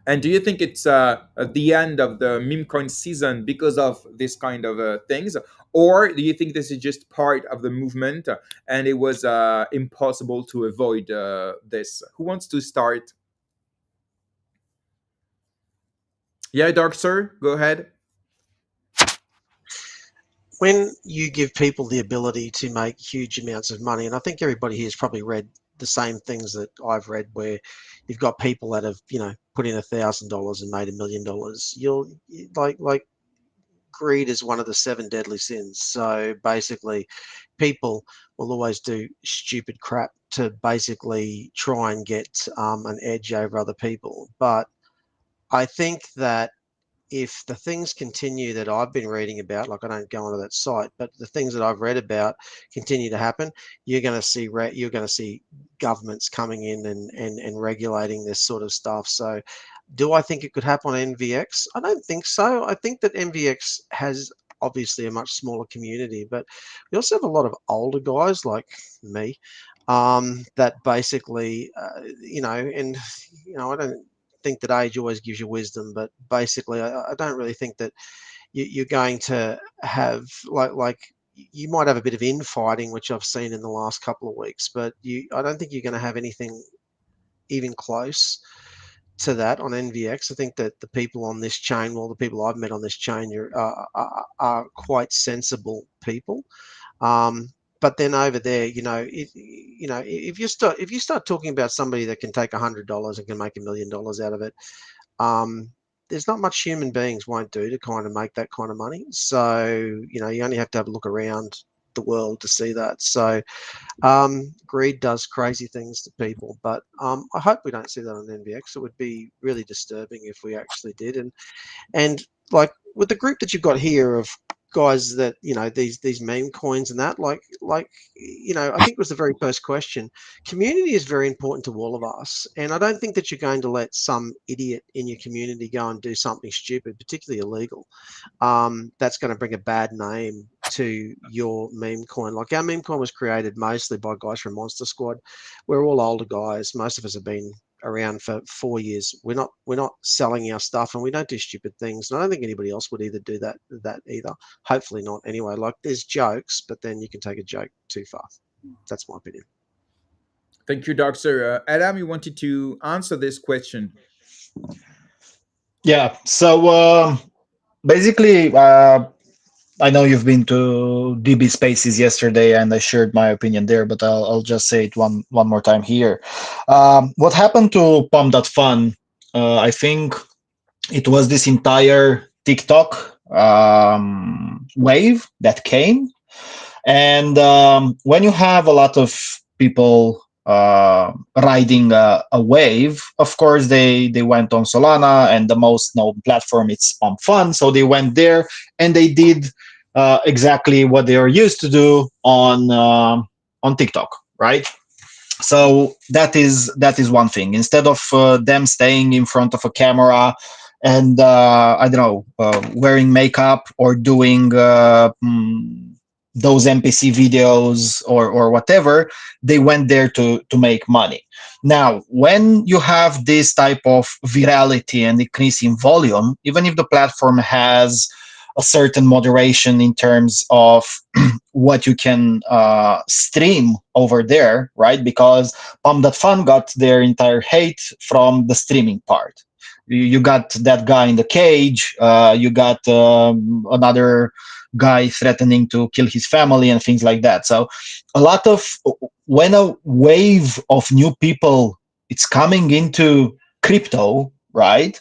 And do you think it's at the end of the meme coin season because of this kind of things? Or do you think this is just part of the movement and it was impossible to avoid this? Who wants to start? Yeah, Dark Sir, go ahead. When you give people the ability to make huge amounts of money, and I think everybody here has probably read the same things that I've read, where you've got people that have, put in $1,000 and made $1 million. You'll like greed is one of the 7 deadly sins. So basically, people will always do stupid crap to basically try and get an edge over other people. But I think that if the things continue that I've been reading about, like I don't go onto that site, but the things that I've read about continue to happen, you're going to see governments coming in and regulating this sort of stuff. So, do I think it could happen on NVX? I don't think so. I think that NVX has obviously a much smaller community, but we also have a lot of older guys like me that basically, I don't think that age always gives you wisdom, but basically I don't really think that you're going to have like you might have a bit of infighting, which I've seen in the last couple of weeks, but I don't think you're going to have anything even close to that on NVX. I think that the people on this chain, well, the people I've met on this chain are quite sensible people. But then over there, if you start talking about somebody that can take $100 and can make $1 million out of it, there's not much human beings won't do to kind of make that kind of money. So you only have to have a look around the world to see that. So greed does crazy things to people, but I hope we don't see that on NVX. It would be really disturbing if we actually did. And like with the group that you've got here of guys that these meme coins and that I think it was the very first question. Community is very important to all of us, and I don't think that you're going to let some idiot in your community go and do something stupid, particularly illegal, that's going to bring a bad name to your meme coin. Like our meme coin was created mostly by guys from Monster Squad. We're all older guys. Most of us have been around for 4 years. We're not selling our stuff, and we don't do stupid things. And I don't think anybody else would either do that either. Hopefully not. Anyway, like there's jokes, but then you can take a joke too far. That's my opinion. Thank you, Doctor. Adam, you wanted to answer this question. Yeah. So basically, I know you've been to DB Spaces yesterday, and I shared my opinion there, but I'll just say it one more time here. What happened to Pump.fun? I think it was this entire TikTok wave that came, and when you have a lot of people riding a wave, of course they went on Solana, and the most known platform it's Pump Fun, so they went there and they did exactly what they are used to do on TikTok, right? So that is one thing. Instead of them staying in front of a camera and I don't know, wearing makeup or doing those NPC videos or whatever, they went there to make money. Now, when you have this type of virality and increase in volume, even if the platform has a certain moderation in terms of what you can stream over there, right? Because Pump.fun got their entire hate from the streaming part. You got that guy in the cage, you got another guy threatening to kill his family and things like that. So a lot of, when a wave of new people it's coming into crypto, right?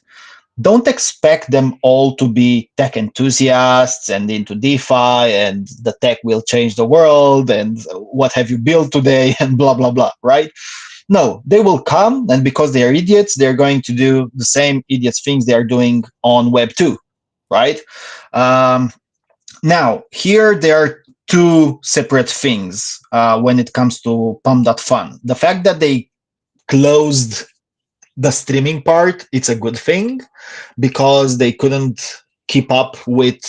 Don't expect them all to be tech enthusiasts and into DeFi and the tech will change the world and what have you built today and blah, blah, blah, right? No, they will come, and because they are idiots, they're going to do the same idiots things they are doing on Web 2, right? Now, here there are two separate things when it comes to Pump.fun. The fact that they closed the streaming part, it's a good thing because they couldn't keep up with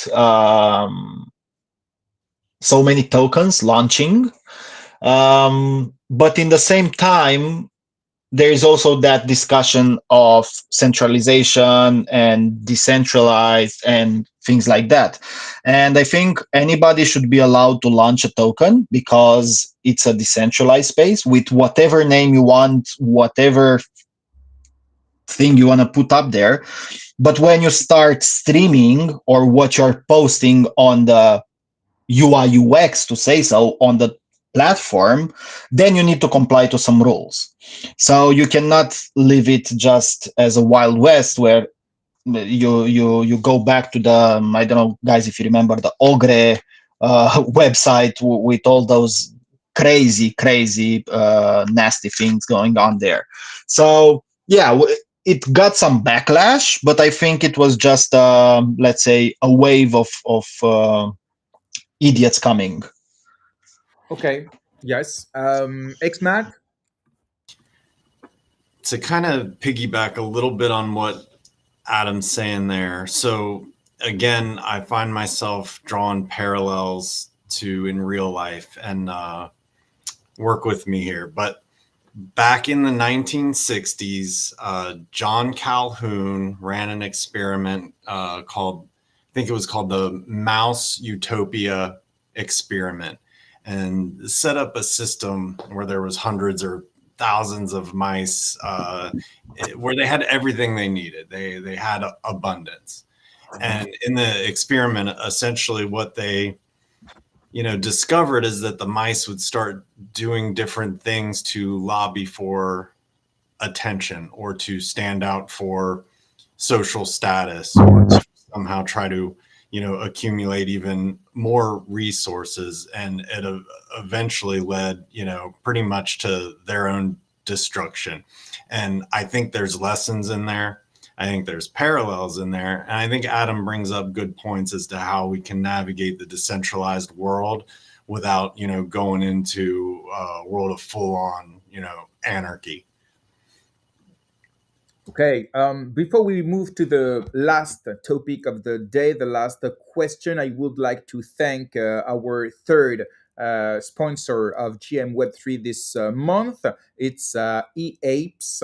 so many tokens launching. But in the same time, there is also that discussion of centralization and decentralized and things like that. And I think anybody should be allowed to launch a token because it's a decentralized space with whatever name you want, whatever thing you want to put up there. But when you start streaming or what you're posting on the UI UX, to say so, on the platform, then you need to comply to some rules. So you cannot leave it just as a Wild West where you go back to the, I don't know, guys, if you remember the Ogre website with all those crazy nasty things going on there. So yeah, it got some backlash, but I think it was just let's say a wave of idiots coming. Okay. Yes. XMAT. To kind of piggyback a little bit on what Adam's saying there. So again, I find myself drawing parallels to in real life, and work with me here. But back in the 1960s, John Calhoun ran an experiment called, I think it was called the Mouse Utopia experiment, and set up a system where there was hundreds or thousands of mice where they had everything they needed. They had abundance. And in the experiment, essentially what they discovered is that the mice would start doing different things to lobby for attention or to stand out for social status or to somehow try to accumulate even more resources, and it eventually led pretty much to their own destruction. And I think there's lessons in there. I think there's parallels in there, and I think Adam brings up good points as to how we can navigate the decentralized world without going into a world of full-on anarchy. Okay, before we move to the last topic of the day, the last question, I would like to thank our third sponsor of GM Web3 this month. It's eApes,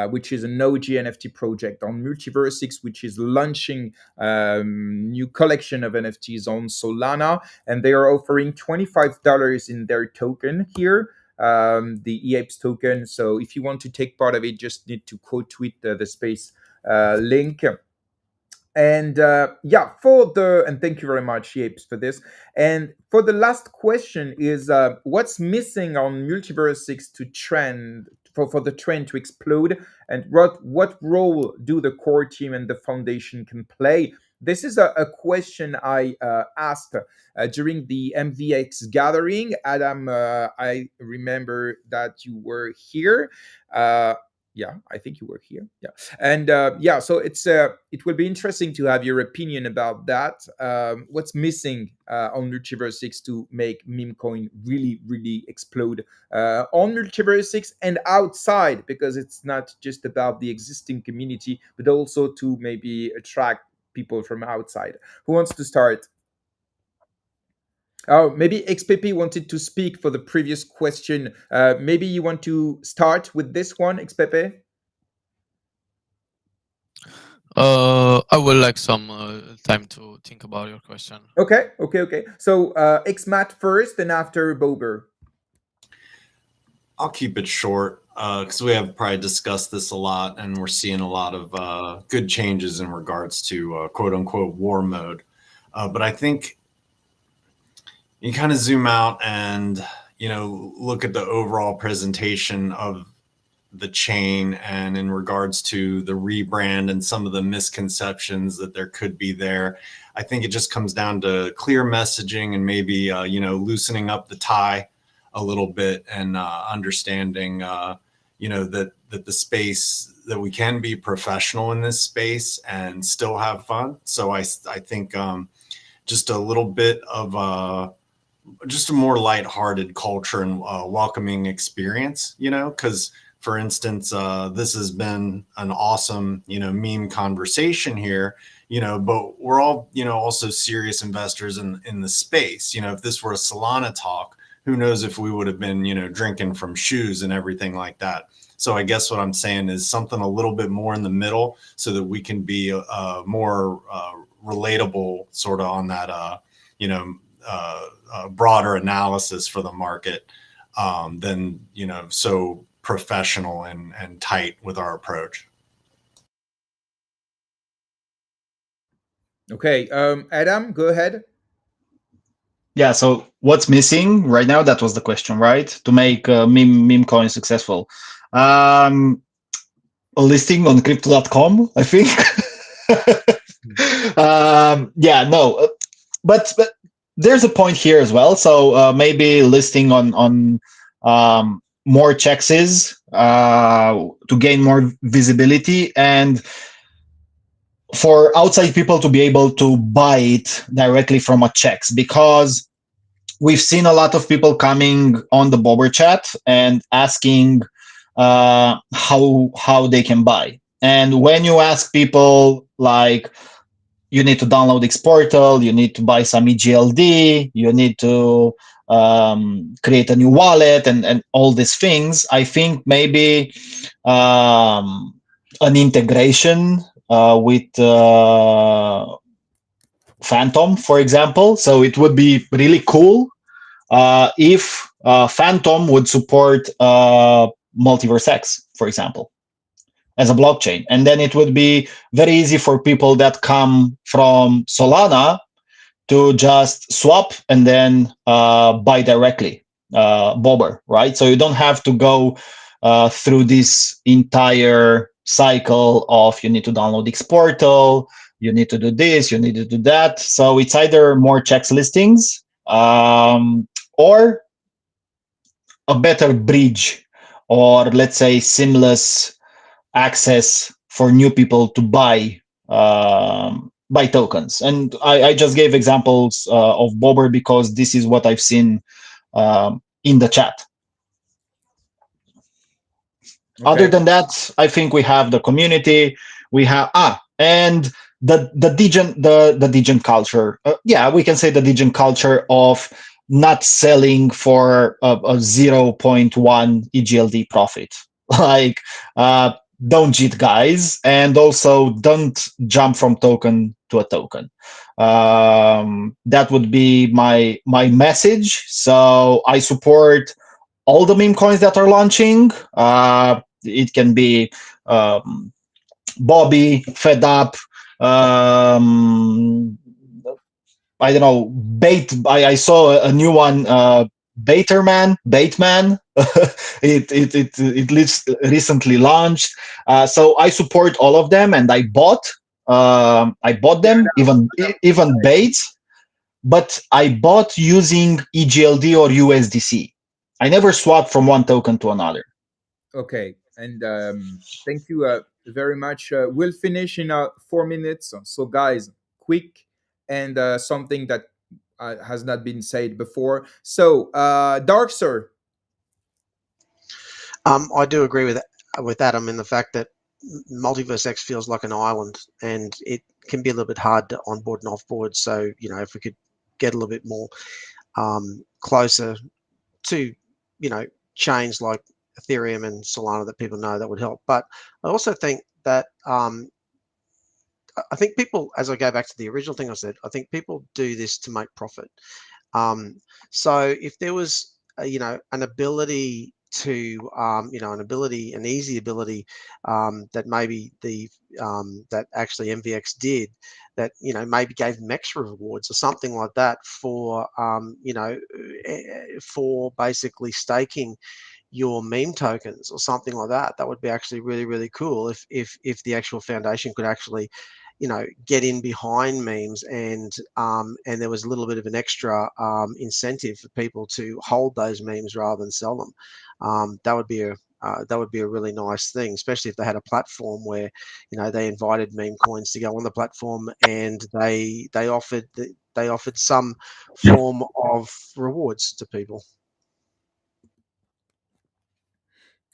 which is an OG NFT project on MultiversX, which is launching new collection of NFTs on Solana, and they are offering $25 in their token here. The eApes token. So if you want to take part of it, just need to quote tweet the space link. And and thank you very much, eApes, for this. And for the last question is what's missing on MultiversX to trend for the trend to explode, and what role do the core team and the foundation can play? This is a question I asked during the MVX gathering. Adam, I remember that you were here. Yeah, I think you were here. Yeah, and so it will be interesting to have your opinion about that. What's missing on MultiversX to make Memecoin really explode on MultiversX and outside? Because it's not just about the existing community, but also to maybe attract people from outside. Who wants to start? Oh, maybe XPP wanted to speak for the previous question. Maybe you want to start with this one, XPP? I would like some time to think about your question. Okay. So Xmat first, and after Bober. I'll keep it short because we have probably discussed this a lot, and we're seeing a lot of good changes in regards to quote unquote war mode. But I think you kind of zoom out and, you know, look at the overall presentation of the chain, and in regards to the rebrand and some of the misconceptions that there could be there. I think it just comes down to clear messaging and maybe, you know, loosening up the tie a little bit, and understanding, you know, that the space, that we can be professional in this space and still have fun. So I think just a little bit of just a more lighthearted culture and welcoming experience, you know, because for instance, this has been an awesome, you know, meme conversation here, you know, but we're all, you know, also serious investors in the space. You know, if this were a Solana talk, who knows if we would have been, you know, drinking from shoes and everything like that. So I guess what I'm saying is something a little bit more in the middle, so that we can be more relatable, sort of on that, you know, broader analysis for the market, than, you know, so professional and tight with our approach. Okay, Adam, go ahead. Yeah, so what's missing right now? That was the question, right? To make meme coin successful. A listing on crypto.com, I think. Yeah, no, but there's a point here as well. So maybe listing on more checks to gain more visibility, and for outside people to be able to buy it directly from a checks, because we've seen a lot of people coming on the Bobber chat and asking how they can buy. And when you ask people, like, you need to download X Portal, you need to buy some EGLD, you need to create a new wallet, and all these things, I think maybe an integration with Phantom, for example. So it would be really cool if Phantom would support MultiversX, for example, as a blockchain. And then it would be very easy for people that come from Solana to just swap and then buy directly Bobber, right? So you don't have to go through this entire cycle of, you need to download X Portal, you need to do this, you need to do that. So it's either more checks listings or a better bridge, or let's say seamless access for new people to buy tokens. And I just gave examples of Bobber because this is what I've seen in the chat. Okay. Other than that, I think we have the community. We have and the degen culture. Yeah, we can say the degen culture of not selling for a 0.1 EGLD profit. Like, don't cheat, guys, and also don't jump from token to a token. That would be my message. So I support all the meme coins that are launching. It can be Bobby, Fed Up, I don't know, Bait. I saw a new one, Bateman. It recently launched. So I support all of them, and I bought them, even Bates, but I bought using EGLD or USDC. I never swapped from one token to another. Okay, and thank you very much. We'll finish in 4 minutes. So, guys, quick and something that has not been said before. So, Dark Sir. I do agree with Adam in the fact that MultiversX feels like an island, and it can be a little bit hard to onboard and offboard. So, you know, if we could get a little bit more closer to, you know, chains like Ethereum and Solana that people know, that would help. But I also think that I think people, as I go back to the original thing I said, I think people do this to make profit. So if there was, an ability to, an easy ability that maybe that actually MVX did, that maybe gave them extra rewards or something like that for for basically staking your meme tokens or something like that. That would be actually really, really cool if the actual foundation could actually get in behind memes, and there was a little bit of an extra incentive for people to hold those memes rather than sell them. That would be a really nice thing, especially if they had a platform where they invited meme coins to go on the platform, and they offered some form of rewards to people.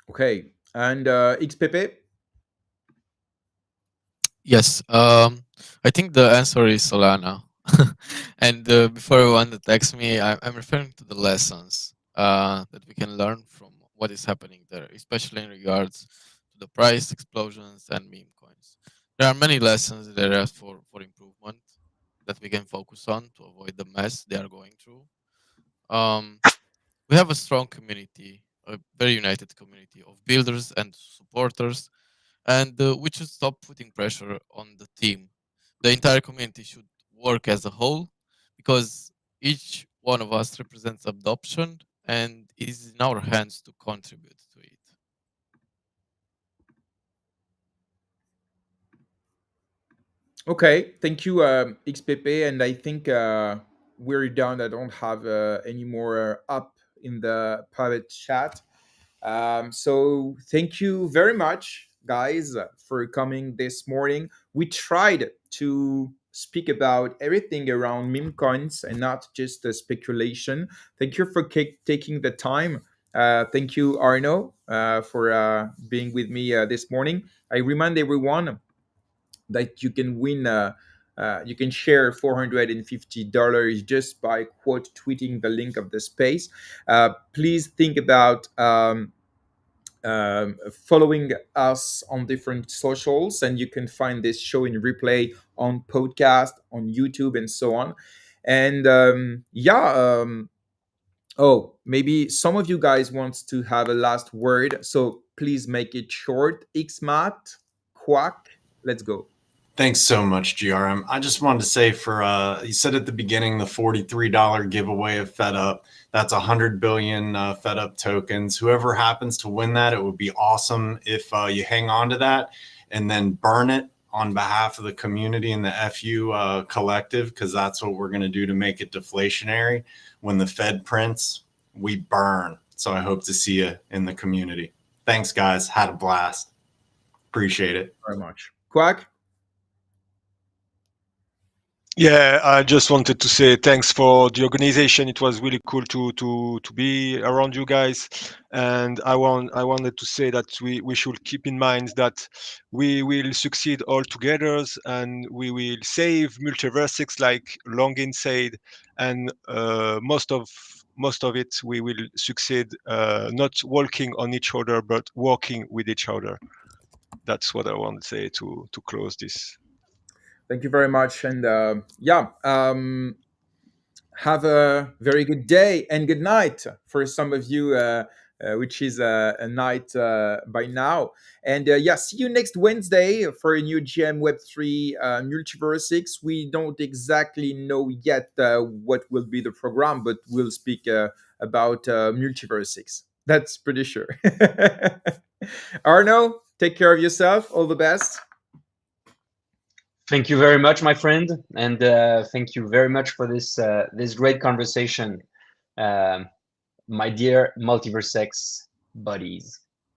Okay, and XPP. Yes, I think the answer is Solana. And before everyone that texts me, I'm referring to the lessons that we can learn from what is happening there, especially in regards to the price explosions and meme coins. There are many lessons there for improvement that we can focus on to avoid the mess they are going through. We have a strong community, a very united community of builders and supporters, and we should stop putting pressure on the team. The entire community should work as a whole, because each one of us represents adoption, and it is in our hands to contribute to it. Okay, thank you, XPP. And I think we're done. I don't have any more up in the private chat. So thank you very much, guys, for coming this morning. We tried to speak about everything around meme coins and not just the speculation. Thank you for taking the time. Thank you, Arno, for being with me this morning. I remind everyone that you can win. You can share $450 just by quote tweeting the link of the space. Please think about following us on different socials, and you can find this show in replay on podcast, on YouTube, and so on. And oh, maybe some of you guys wants to have a last word, so please make it short. Xmat, Quack, let's go. Thanks so much, GRM. I just wanted to say you said at the beginning, the $43 giveaway of Fed Up, that's 100 billion Fed Up tokens. Whoever happens to win that, it would be awesome if you hang on to that and then burn it on behalf of the community and the FU collective, because that's what we're going to do to make it deflationary. When the Fed prints, we burn. So I hope to see you in the community. Thanks, guys. Had a blast. Appreciate it very much. Quack? Yeah, I just wanted to say thanks for the organization. It was really cool to be around you guys, and I wanted to say that we should keep in mind that we will succeed all together, and we will save MultiversX, like Longin said, and most of it we will succeed not walking on each other but working with each other. That's what I want to say to close this. Thank you very much. And have a very good day and good night for some of you, which is a night by now. And see you next Wednesday for a new GM Web3 MultiversX. We don't exactly know yet what will be the program, but we'll speak about MultiversX. That's pretty sure. Arno, take care of yourself. All the best. Thank you very much, my friend, and thank you very much for this great conversation, my dear MultiversX buddies.